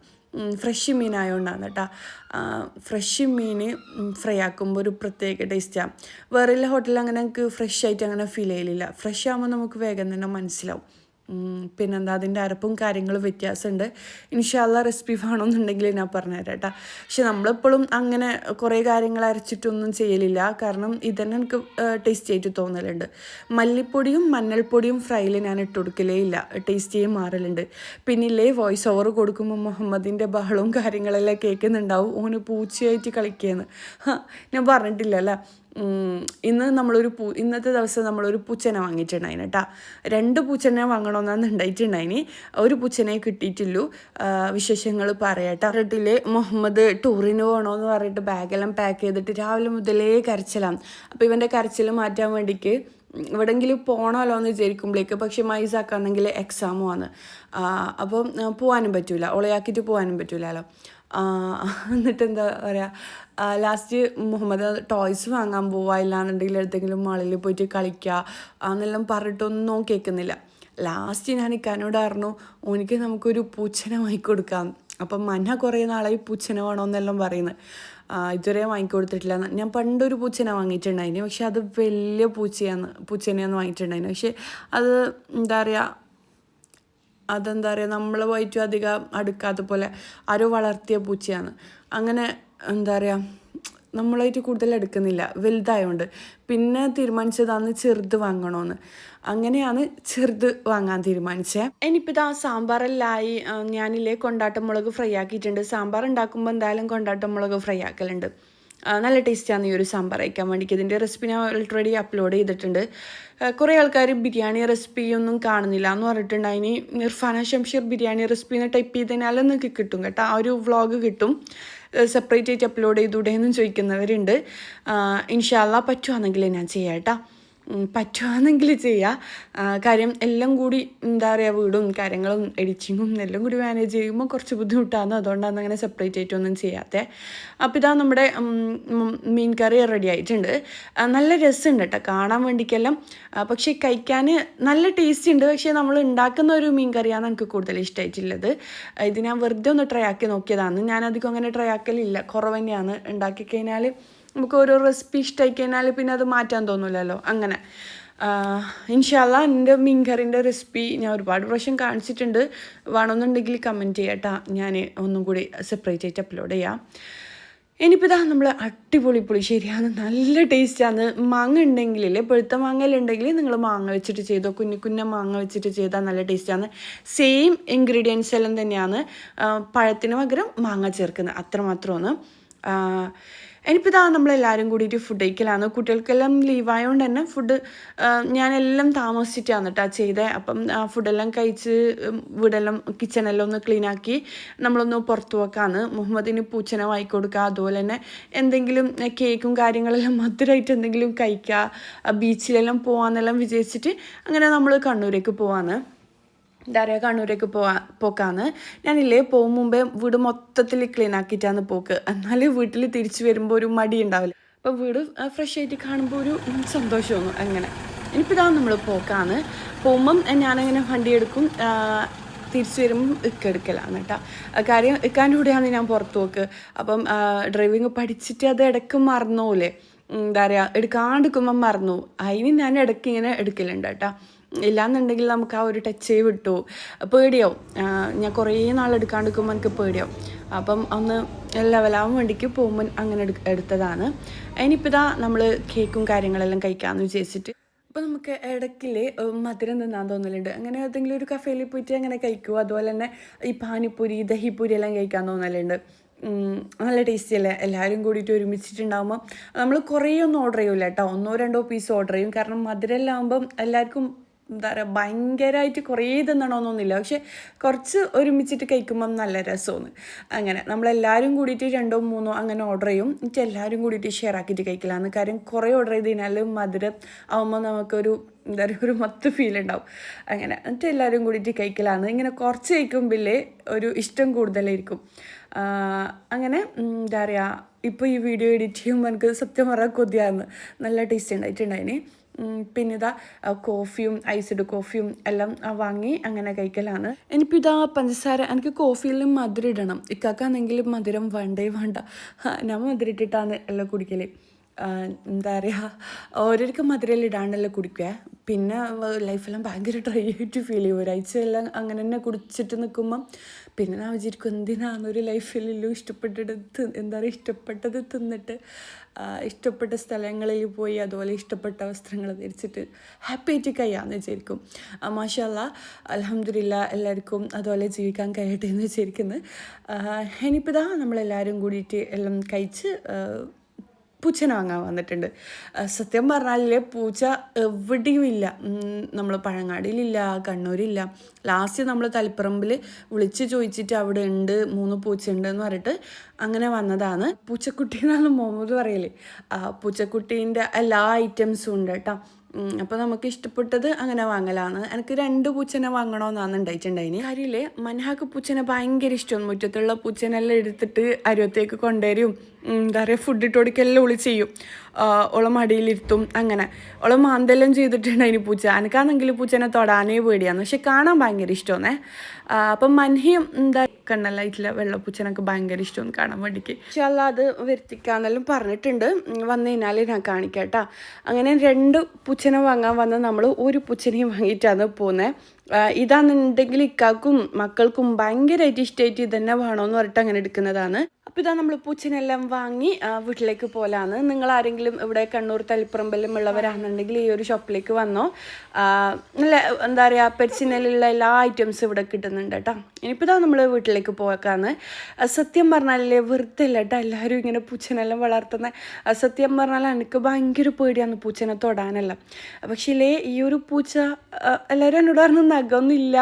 ഫ്രഷ് മീനായതുകൊണ്ടാണ് കേട്ടോ. ഫ്രഷ് മീൻ ഫ്രൈ ആക്കുമ്പോൾ ഒരു പ്രത്യേക ടേസ്റ്റാണ്. വേറെ എല്ലാ ഹോട്ടലിൽ അങ്ങനെ നമുക്ക് ഫ്രഷ് ആയിട്ട് അങ്ങനെ ഫീൽ ചെയ്യലില്ല. ഫ്രഷ് ആകുമ്പോൾ നമുക്ക് വേഗം തന്നെ മനസ്സിലാവും. പിന്നെന്താ അതിൻ്റെ അരപ്പും കാര്യങ്ങളും വ്യത്യാസമുണ്ട്. ഇൻഷാ അല്ലാഹ് റെസിപ്പി വേണമെന്നുണ്ടെങ്കിൽ ഞാൻ പറഞ്ഞുതരാം കേട്ടോ. പക്ഷെ നമ്മളെപ്പോഴും അങ്ങനെ കുറേ കാര്യങ്ങൾ അരച്ചിട്ടൊന്നും ചെയ്യലില്ല. കാരണം ഇതന്നെ എനിക്ക് ടേസ്റ്റ് ആയിട്ട് തോന്നലുണ്ട്. മല്ലിപ്പൊടിയും മഞ്ഞൾപ്പൊടിയും ഫ്രൈയിൽ ഞാൻ ഇട്ട് കൊടുക്കലേ ഇല്ല, ടേസ്റ്റ് മാറലുണ്ട്. പിന്നില്ലേ വോയിസ് ഓവർ കൊടുക്കുമ്പോൾ മുഹമ്മദിൻ്റെ ബഹളവും കാര്യങ്ങളെല്ലാം കേൾക്കുന്നുണ്ടാവും. ഓന് പൂച്ചയായിട്ട് കളിക്കുകയെന്ന് ഞാൻ പറഞ്ഞിട്ടില്ലല്ലോ. ഇന്നത്തെ ദിവസം നമ്മളൊരു പൂച്ചനെ വാങ്ങിയിട്ടുണ്ടായിന് കേട്ടോ. 2 പൂച്ചനെ വാങ്ങണമെന്നാണ് ഉണ്ടായിട്ടുണ്ടായിന്. ഒരു പൂച്ചനെ കിട്ടിയിട്ടുള്ളൂ. വിശേഷങ്ങൾ പറയട്ടെ. വീട്ടിൽ മുഹമ്മദ് ടൂറിന് പോകണമെന്ന് പറഞ്ഞിട്ട് ബാഗെല്ലാം പാക്ക് ചെയ്തിട്ട് രാവിലെ മുതലേ കരച്ചിലാണ്. അപ്പോൾ ഇവൻ്റെ കരച്ചിൽ മാറ്റാൻ വേണ്ടിക്ക് എവിടെയെങ്കിലും പോകണമല്ലോ എന്ന് വിചാരിക്കുമ്പോഴേക്ക്, പക്ഷെ മൈസാക്കാണെങ്കിൽ എക്സാമുമാണ്. അപ്പം പോകാനും പറ്റൂല, ഒളയാക്കിയിട്ട് പോകാനും പറ്റൂലല്ലോ. എന്നിട്ട് എന്താ പറയുക, ലാസ്റ്റ് മുഹമ്മദ് ടോയ്സ് വാങ്ങാൻ പോവുക, ഇല്ലാന്നുണ്ടെങ്കിൽ എന്തെങ്കിലും മാളിൽ പോയിട്ട് കളിക്കുക എന്നെല്ലാം പറഞ്ഞിട്ടൊന്നും കേൾക്കുന്നില്ല. ലാസ്റ്റ് ഞാൻ ഇക്കാനോട് പറഞ്ഞു ഓനിക്ക് നമുക്കൊരു പൂച്ചനെ വാങ്ങിക്കൊടുക്കാം. അപ്പം മന്ന കുറേ നാളായി പൂച്ചനെ വേണമെന്നെല്ലാം പറയുന്നത്. ഇതുവരെ വാങ്ങിക്കൊടുത്തിട്ടില്ല. ഞാൻ പണ്ടൊരു പൂച്ചനെ വാങ്ങിയിട്ടുണ്ടായിന്, പക്ഷെ അത് വലിയ പൂച്ചനെയാണ് വാങ്ങിയിട്ടുണ്ടായിന്. പക്ഷെ അത് എന്താ പറയുക നമ്മളുമായിട്ടും അധികം അടുക്കാത്ത പോലെ ആരോ വളർത്തിയ പൂച്ചയാണ്. അങ്ങനെ എന്താ പറയുക നമ്മളായിട്ട് കൂടുതൽ എടുക്കുന്നില്ല വലുതായതുകൊണ്ട്. പിന്നെ തീരുമാനിച്ചതാണ് ചെറുത് വാങ്ങണമെന്ന്. അങ്ങനെയാണ് ചെറുത് വാങ്ങാൻ തീരുമാനിച്ചത്. ഇനിയിപ്പോൾ ഇതാ സാമ്പാറെല്ലായി. ഞാനില്ലേ കൊണ്ടാട്ടം മുളക് ഫ്രൈ ആക്കിയിട്ടുണ്ട്. സാമ്പാർ ഉണ്ടാക്കുമ്പോൾ എന്തായാലും കൊണ്ടാട്ടം മുളക് ഫ്രൈ ആക്കലുണ്ട്. നല്ല ടേസ്റ്റാണ് ഈ ഒരു സാമ്പാർ കഴിക്കാൻ വേണ്ടിയിട്ട്. ഇതിൻ്റെ റെസിപ്പി ഞാൻ ഓൾറെഡി അപ്ലോഡ് ചെയ്തിട്ടുണ്ട്. കുറേ ആൾക്കാർ ബിരിയാണി റെസിപ്പിയൊന്നും കാണുന്നില്ല എന്ന് പറഞ്ഞിട്ടുണ്ടായിന്. ഇർഫാന ഷംഷീർ ബിരിയാണി റെസിപ്പി എന്ന് ടൈപ്പ് ചെയ്തതിനാൽ നിങ്ങൾക്ക് കിട്ടും കേട്ടോ, ആ ഒരു വ്ളോഗ് കിട്ടും. സെപ്പറേറ്റ് ആയിട്ട് അപ്ലോഡ് ചെയ്തൂടെ എന്നും ചോദിക്കുന്നവരുണ്ട്. ഇൻഷാ അല്ലാഹ് പറ്റുവാണെങ്കിൽ ഞാൻ ചെയ്യാം കേട്ടോ. പറ്റുവാണെങ്കിൽ ചെയ്യുക. കാര്യം എല്ലാം കൂടി എന്താ പറയുക വീടും കാര്യങ്ങളും എഡിറ്റിങ്ങും എല്ലാം കൂടി മാനേജ് ചെയ്യുമ്പോൾ കുറച്ച് ബുദ്ധിമുട്ടാണ്. അതുകൊണ്ടാണ് അങ്ങനെ സെപ്പറേറ്റ് ആയിട്ടൊന്നും ചെയ്യാത്തത്. അപ്പോൾ ഇതാ നമ്മുടെ മീൻ കറി റെഡി ആയിട്ടുണ്ട്. നല്ല രസമുണ്ട് കേട്ടോ കാണാൻ വേണ്ടിക്കെല്ലാം. പക്ഷേ കഴിക്കാൻ നല്ല ടേസ്റ്റ് ഉണ്ട്. പക്ഷേ നമ്മൾ ഉണ്ടാക്കുന്ന ഒരു മീൻ കറിയാണ് എനിക്ക് കൂടുതൽ ഇഷ്ടമായിട്ടുള്ളത്. ഇത് ഞാൻ വെറുതെ ഒന്ന് ട്രൈ ആക്കി നോക്കിയതാണ്. ഞാനധികം അങ്ങനെ ട്രൈ ആക്കലില്ല, കുറവ് തന്നെയാണ്. ഉണ്ടാക്കി കഴിഞ്ഞാൽ നമുക്ക് ഓരോ റെസിപ്പി ഇഷ്ടമായി കഴിഞ്ഞാൽ പിന്നെ അത് മാറ്റാൻ തോന്നില്ലല്ലോ. അങ്ങനെ ഇൻഷാ അല്ലാഹ് എൻ്റെ മീൻ കറിൻ്റെ റെസിപ്പി ഞാൻ ഒരുപാട് പ്രാവശ്യം കാണിച്ചിട്ടുണ്ട്. വേണമെന്നുണ്ടെങ്കിൽ കമൻറ്റ് ചെയ്യാം കേട്ടോ, ഞാൻ ഒന്നും കൂടി സെപ്പറേറ്റ് ആയിട്ട് അപ്ലോഡ് ചെയ്യാം. ഇനിയിപ്പോൾ ഇതാ നമ്മൾ അടിപൊളി പുളിശ്ശേരിയാണ്, നല്ല ടേസ്റ്റാണ്. മാങ്ങ ഉണ്ടെങ്കിലേ, പഴുത്ത മാങ്ങയിലുണ്ടെങ്കിൽ നിങ്ങൾ മാങ്ങ വെച്ചിട്ട് ചെയ്തോ, കുഞ്ഞ മാങ്ങ വെച്ചിട്ട് ചെയ്താൽ നല്ല ടേസ്റ്റാണ്. സെയിം ഇൻഗ്രീഡിയൻസ് എല്ലാം തന്നെയാണ്, പഴത്തിന് പകരം മാങ്ങ ചേർക്കുന്നത് അത്രമാത്രമാണ്. ഇനിയിപ്പോൾ ഇതാ നമ്മളെല്ലാവരും കൂടിയിട്ട് ഫുഡ് കഴിക്കലാണ്. കുട്ടികൾക്കെല്ലാം ലീവായതുകൊണ്ട് തന്നെ ഫുഡ് ഞാനെല്ലാം താമസിച്ചിട്ടാണ് കേട്ടോ ചെയ്തത്. അപ്പം ഫുഡെല്ലാം കഴിച്ച് വീടെല്ലാം കിച്ചണെല്ലാം ഒന്ന് ക്ലീനാക്കി നമ്മളൊന്ന് പുറത്ത് വെക്കാമെന്ന്. മുഹമ്മദിന് പൂച്ചനെ വാങ്ങിക്കൊടുക്കുക, അതുപോലെ തന്നെ എന്തെങ്കിലും കേക്കും കാര്യങ്ങളെല്ലാം മധുരമായിട്ട് എന്തെങ്കിലും കഴിക്കുക, ബീച്ചിലെല്ലാം പോകാമെന്നെല്ലാം വിചാരിച്ചിട്ട് അങ്ങനെ നമ്മൾ കണ്ണൂരേക്ക് പോവാന്ന്. എന്താ പറയുക, കണ്ണൂരേക്ക് പോക്കാന്ന്. ഞാനില്ലേ പോകും മുമ്പേ വീട് മൊത്തത്തിൽ ക്ലീൻ ആക്കിയിട്ടാണ് പോക്ക്. എന്നാലും വീട്ടിൽ തിരിച്ചു വരുമ്പോൾ ഒരു മടി ഉണ്ടാവില്ല. അപ്പോൾ വീട് ഫ്രഷ് ആയിട്ട് കാണുമ്പോൾ ഒരു സന്തോഷം തോന്നും. അങ്ങനെ ഇനിയിപ്പോൾ ഇതാണ് നമ്മൾ പോക്കാന്ന്. പോകുമ്പം ഞാനങ്ങനെ വണ്ടി എടുക്കും, തിരിച്ചു വരുമ്പം എടുക്കലാണ് കേട്ടോ. കാര്യം ഇക്കാൻ്റെ കൂടെയാണ് ഞാൻ പുറത്ത് പോക്ക്. അപ്പം ഡ്രൈവിങ് പഠിച്ചിട്ട് അത് ഇടയ്ക്ക് മറന്നോലെ, എന്താ പറയുക, എടുക്കാണ്ടിരിക്കുമ്പം മറന്നു. അതിന് ഞാൻ ഇടയ്ക്ക് ഇങ്ങനെ എടുക്കലുണ്ട് കേട്ടോ. ഇല്ലാന്നുണ്ടെങ്കിൽ നമുക്ക് ആ ഒരു ടച്ച് വിട്ടു പേടിയാവും. ഞാൻ കുറേ നാളെടുക്കാണ്ടിരിക്കുമ്പോൾ എനിക്ക് പേടിയാവും. അപ്പം ഒന്ന് ലെവലാവാൻ വേണ്ടിക്ക് പോകുമ്പോൾ അങ്ങനെ എടുത്തതാണ്. ഇനിയിപ്പോൾ ഇതാ നമ്മൾ കേക്കും കാര്യങ്ങളെല്ലാം കഴിക്കാമെന്ന് വിചാരിച്ചിട്ട്. അപ്പോൾ നമുക്ക് ഇടയ്ക്കിൽ മധുരം തിന്നാൻ തോന്നലുണ്ട്. അങ്ങനെ ഏതെങ്കിലും ഒരു കഫേയിൽ പോയിട്ട് അങ്ങനെ കഴിക്കുമോ. അതുപോലെ തന്നെ ഈ പാനിപ്പൂരി ദഹിപ്പൂരി എല്ലാം കഴിക്കാൻ തോന്നലുണ്ട്. നല്ല ടേസ്റ്റി അല്ലേ. എല്ലാവരും കൂടിയിട്ട് ഒരുമിച്ചിട്ടുണ്ടാകുമ്പോൾ നമ്മൾ കുറേ ഒന്നും ഓർഡർ ചെയ്യില്ല കേട്ടോ, 1-2 പീസ് ഓർഡർ ചെയ്യും. കാരണം മധുരമെല്ലാം ആകുമ്പം എല്ലാവർക്കും എന്താ പറയുക ഭയങ്കരമായിട്ട് കുറേ തിന്നണമെന്നൊന്നുമില്ല. പക്ഷെ കുറച്ച് ഒരുമിച്ചിട്ട് കഴിക്കുമ്പം നല്ല രസമാണ്. അങ്ങനെ നമ്മളെല്ലാവരും കൂടിയിട്ട് 2-3 അങ്ങനെ ഓർഡർ ചെയ്യും. എന്നിട്ട് എല്ലാവരും കൂടിയിട്ട് ഷെയർ ആക്കിയിട്ട് കഴിക്കലാണ്. കാര്യം കുറേ ഓർഡർ ചെയ്ത് കഴിഞ്ഞാൽ മധുരം ആകുമ്പോൾ നമുക്കൊരു എന്താ പറയുക ഒരു മൊത്ത ഫീൽ ഉണ്ടാവും. അങ്ങനെ എന്നിട്ട് എല്ലാവരും കൂടിയിട്ട് കഴിക്കലാണ്. ഇങ്ങനെ കുറച്ച് കഴിക്കുമ്പോൾ ഒരു ഇഷ്ടം കൂടുതലായിരിക്കും. അങ്ങനെ എന്താ പറയുക, ഇപ്പോൾ ഈ വീഡിയോ എഡിറ്റ് ചെയ്യുമ്പോൾ എനിക്ക് സത്യം പറഞ്ഞാൽ കൊതിയായിരുന്നു. നല്ല ടേസ്റ്റ് ഉണ്ടായിട്ടുണ്ടായിന്. പിന്നെ ഇതാ കോഫിയും ഐസ്ഡ് കോഫിയും എല്ലാം വാങ്ങി അങ്ങനെ കഴിക്കലാണ്. ഇനിയിപ്പോൾ ഇതാ പഞ്ചസാര, എനിക്ക് കോഫിയിലും മധുരം ഇടണം. ഇക്കാക്കാണെങ്കിൽ മധുരം വേണ്ട. ഞാൻ മധുരം ഇട്ടിട്ടാണ് എല്ലാം കുടിക്കൽ. എന്താ പറയുക, ഓരോരുത്തർക്ക് മധുരം ഇടാണ്ടല്ലോ കുടിക്കുക. പിന്നെ ലൈഫെല്ലാം ഭയങ്കര ഡ്രൈ ആയിട്ട് ഫീൽ ചെയ്യും. ഒരാഴ്ച എല്ലാം അങ്ങനെ തന്നെ കുടിച്ചിട്ട് നിൽക്കുമ്പം പിന്നെ ഞാൻ വിചാരിക്കും എന്തിനാണെന്നൊരു ലൈഫിലെല്ലാം ഇഷ്ടപ്പെട്ടത് തിന്നിട്ട് ഇഷ്ടപ്പെട്ട സ്ഥലങ്ങളിൽ പോയി അതുപോലെ ഇഷ്ടപ്പെട്ട വസ്ത്രങ്ങൾ ധരിച്ചിട്ട് ഹാപ്പി ആയിട്ട് കഴിയാമെന്ന് വിചാരിക്കും. മാഷാ അല്ലാഹ്, അൽഹംദുലില്ലാഹ്, എല്ലാവർക്കും അതുപോലെ ജീവിക്കാൻ കഴിയട്ടെ എന്ന് വിചാരിക്കുന്നു. ഇനിയിപ്പോൾ ഇതാ നമ്മളെല്ലാവരും കൂടിയിട്ട് എല്ലാം കഴിച്ച് പൂച്ചനെ വാങ്ങാൻ വന്നിട്ടുണ്ട്. സത്യം പറഞ്ഞാൽ പൂച്ച എവിടെയും ഇല്ല. നമ്മൾ പഴങ്ങാടിയിലില്ല, കണ്ണൂരില്ല. ലാസ്റ്റ് നമ്മൾ തളിപ്പറമ്പിൽ വിളിച്ച് ചോദിച്ചിട്ട് അവിടെ ഉണ്ട്, 3 പൂച്ചയുണ്ട് എന്ന് പറഞ്ഞിട്ട് അങ്ങനെ വന്നതാണ്. പൂച്ചക്കുട്ടി എന്നാണ് മുഹമ്മദ് പറയല്. പൂച്ചക്കുട്ടീൻ്റെ എല്ലാ ഐറ്റംസും ഉണ്ട് കേട്ടോ. അപ്പോൾ നമുക്ക് ഇഷ്ടപ്പെട്ടത് അങ്ങനെ വാങ്ങലാണ്. എനിക്ക് 2 പൂച്ചനെ വാങ്ങണമെന്നാണ് ഉണ്ടായിട്ടുണ്ടായിന്. കാര്യമില്ലേ, മൻഹാക്ക് പൂച്ചനെ ഭയങ്കര ഇഷ്ടമാണ്. മുറ്റത്തുള്ള പൂച്ചനെല്ലാം എടുത്തിട്ട് അരുവത്തേക്ക് കൊണ്ടുവരും. എന്താ പറയുക, ഫുഡ് ഇട്ട് കൊടുക്കെല്ലാം ഒളി ചെയ്യും. ഓളെ മടിയിലിരുത്തും. അങ്ങനെ ഓളെ മാന്തെല്ലാം ചെയ്തിട്ടുണ്ടായിന് പൂച്ച. എനിക്കാണെങ്കിൽ പൂച്ചനെ തൊടാനേ പേടിയാണ്, പക്ഷെ കാണാൻ ഭയങ്കര ഇഷ്ടമാണേ. അപ്പം മൻഹിയും എന്താ കണ്ണലായിട്ടില്ല വെള്ളപ്പൂച്ചനൊക്കെ ഭയങ്കര ഇഷ്ടമാണ് കാണാൻ വേണ്ടിക്ക്. പക്ഷെ അല്ല, അത് വരുത്തിക്കാന്നെല്ലാം പറഞ്ഞിട്ടുണ്ട്. വന്നു കഴിഞ്ഞാൽ ഞാൻ കാണിക്കാം കേട്ടോ. അങ്ങനെ 2 പൂച്ചനെ വാങ്ങാൻ വന്ന് നമ്മൾ ഒരു പൂച്ചനെയും വാങ്ങിയിട്ടാണ് പോകുന്നത്. ഇതാണെന്നുണ്ടെങ്കിൽ ഇക്കാക്കും മക്കൾക്കും ഭയങ്കരമായിട്ട് ഇഷ്ടമായിട്ട് ഇതന്നെ വേണമെന്ന് പറഞ്ഞിട്ട് അങ്ങനെ എടുക്കുന്നതാണ്. അപ്പോൾ ഇതാ നമ്മൾ പൂച്ചനെല്ലാം വാങ്ങി വീട്ടിലേക്ക് പോലാണ്. നിങ്ങൾ ആരെങ്കിലും ഇവിടെ കണ്ണൂർ തളിപ്പറമ്പെല്ലാം ഉള്ളവരാണെന്നുണ്ടെങ്കിൽ ഈ ഒരു ഷോപ്പിലേക്ക് വന്നോ. നല്ല എന്താ പറയുക, പെറ്റ്സിനുള്ള എല്ലാ ഐറ്റംസും ഇവിടെ കിട്ടുന്നുണ്ട് കേട്ടോ. ഇനിയിപ്പോൾ ഇതാ നമ്മൾ വീട്ടിലേക്ക് പോകാന്ന്. സത്യം പറഞ്ഞാലേ വെറുതെ അല്ല കേട്ടോ എല്ലാവരും ഇങ്ങനെ പൂച്ചനെല്ലാം വളർത്തുന്നത്. സത്യം പറഞ്ഞാൽ എനിക്ക് ഭയങ്കര പേടിയാണ് പൂച്ചനെ തൊടാനല്ല. പക്ഷേ ഈ ഒരു പൂച്ച എല്ലാവരും എന്നോട് പറഞ്ഞു നഖമൊന്നും ഇല്ല,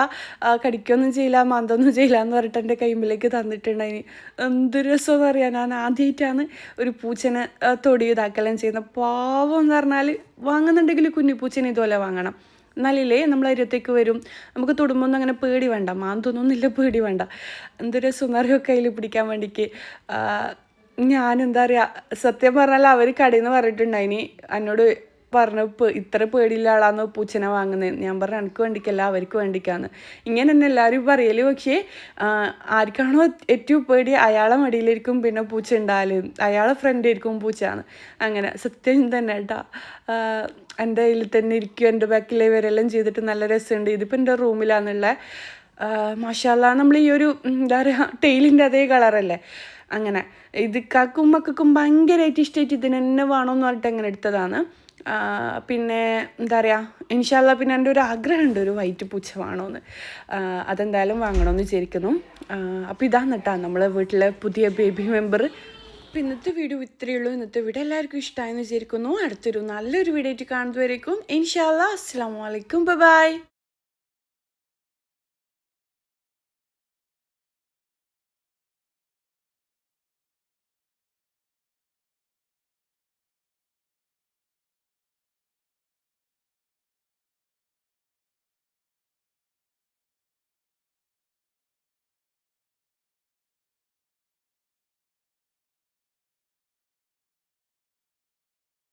കടിക്കൊന്നും ചെയ്യില്ല, മാന്തൊന്നും ചെയ്യില്ല എന്ന് പറഞ്ഞിട്ട് എൻ്റെ കൈമ്പിലേക്ക് തന്നിട്ടുണ്ടായിന്. എന്തൊരു രസമെന്ന് അറിയാം. ഞാൻ ആദ്യമായിട്ടാണ് ഒരു പൂച്ചനെ തൊടി ഇതാക്കെല്ലാം ചെയ്യുന്നത്. പാവം എന്ന് പറഞ്ഞാൽ വാങ്ങുന്നുണ്ടെങ്കിൽ കുഞ്ഞിപ്പൂച്ചനെ ഇതുപോലെ വാങ്ങണം. എന്നാലില്ലേ നമ്മൾ അരുത്തേക്ക് വരും. നമുക്ക് തൊടുമ്പോൾ അങ്ങനെ പേടി വേണ്ട, മാന്തൊന്നുമില്ല, പേടി വേണ്ട. എന്തൊരു സുന്ദരമൊക്കെ കയ്യിൽ പിടിക്കാൻ വേണ്ടിക്ക്. ഞാനെന്താ പറയുക, സത്യം പറഞ്ഞാൽ അവർ കടയിൽ നിന്ന് പറഞ്ഞിട്ടുണ്ടായിനി എന്നോട് പറഞ്ഞു ഇത്ര പേടിയില്ല ആളാന്ന് പൂച്ചനെ വാങ്ങുന്നത്. ഞാൻ പറഞ്ഞു എനിക്ക് വേണ്ടിക്കല്ല, അവർക്ക് വേണ്ടിക്കാന്ന്. ഇങ്ങനെ തന്നെ എല്ലാവരും പറയല്. പക്ഷേ ആർക്കാണോ ഏറ്റവും പേടി അയാളെ മടിയിലിരിക്കും പിന്നെ പൂച്ച ഉണ്ടായാലും അയാളെ ഫ്രണ്ട് ആയിരിക്കും പൂച്ചയാണ്. അങ്ങനെ സത്യം തന്നെ കേട്ടോ. എൻ്റെ കയ്യിൽ തന്നെ ഇരിക്കും, എൻ്റെ ബാക്കിലെ ഇവരെല്ലാം ചെയ്തിട്ട് നല്ല രസമുണ്ട്. ഇതിപ്പോൾ എൻ്റെ റൂമിലാണെന്നുള്ള. മാഷാ അല്ലാഹ്, നമ്മൾ ഈ ഒരു എന്താ പറയുക ടെയിലിൻ്റെ അതേ കളറല്ലേ. അങ്ങനെ ഇത് കാക്കും മക്കൾക്കും ഭയങ്കരമായിട്ട് ഇഷ്ടമായിട്ട് ഇതിന് തന്നെ വേണമെന്ന് പറഞ്ഞിട്ട് അങ്ങനെ എടുത്തതാണ്. പിന്നെ എന്താ പറയുക, ഇൻഷാ അല്ലാഹ് പിന്നെ എൻ്റെ ഒരു ആഗ്രഹമുണ്ട് ഒരു വൈറ്റ് പൂച്ച വേണമെന്ന്. അതെന്തായാലും വാങ്ങണമെന്ന് വിചാരിക്കുന്നു. അപ്പോൾ ഇതാണ് കേട്ടോ നമ്മളെ വീട്ടിലെ പുതിയ ബേബി മെമ്പർ. അപ്പോൾ ഇന്നത്തെ വീഡിയോ ഇത്രയേ ഉള്ളൂ. ഇന്നത്തെ വീഡിയോ എല്ലാവർക്കും ഇഷ്ടമായെന്ന് വിചാരിക്കുന്നു. അടുത്തൊരു നല്ലൊരു വീഡിയോ ആയിട്ട് കാണുന്നതുവരേക്കും ഇൻഷാ അല്ലാഹ് അസ്സലാമു അലൈക്കും, ബൈ.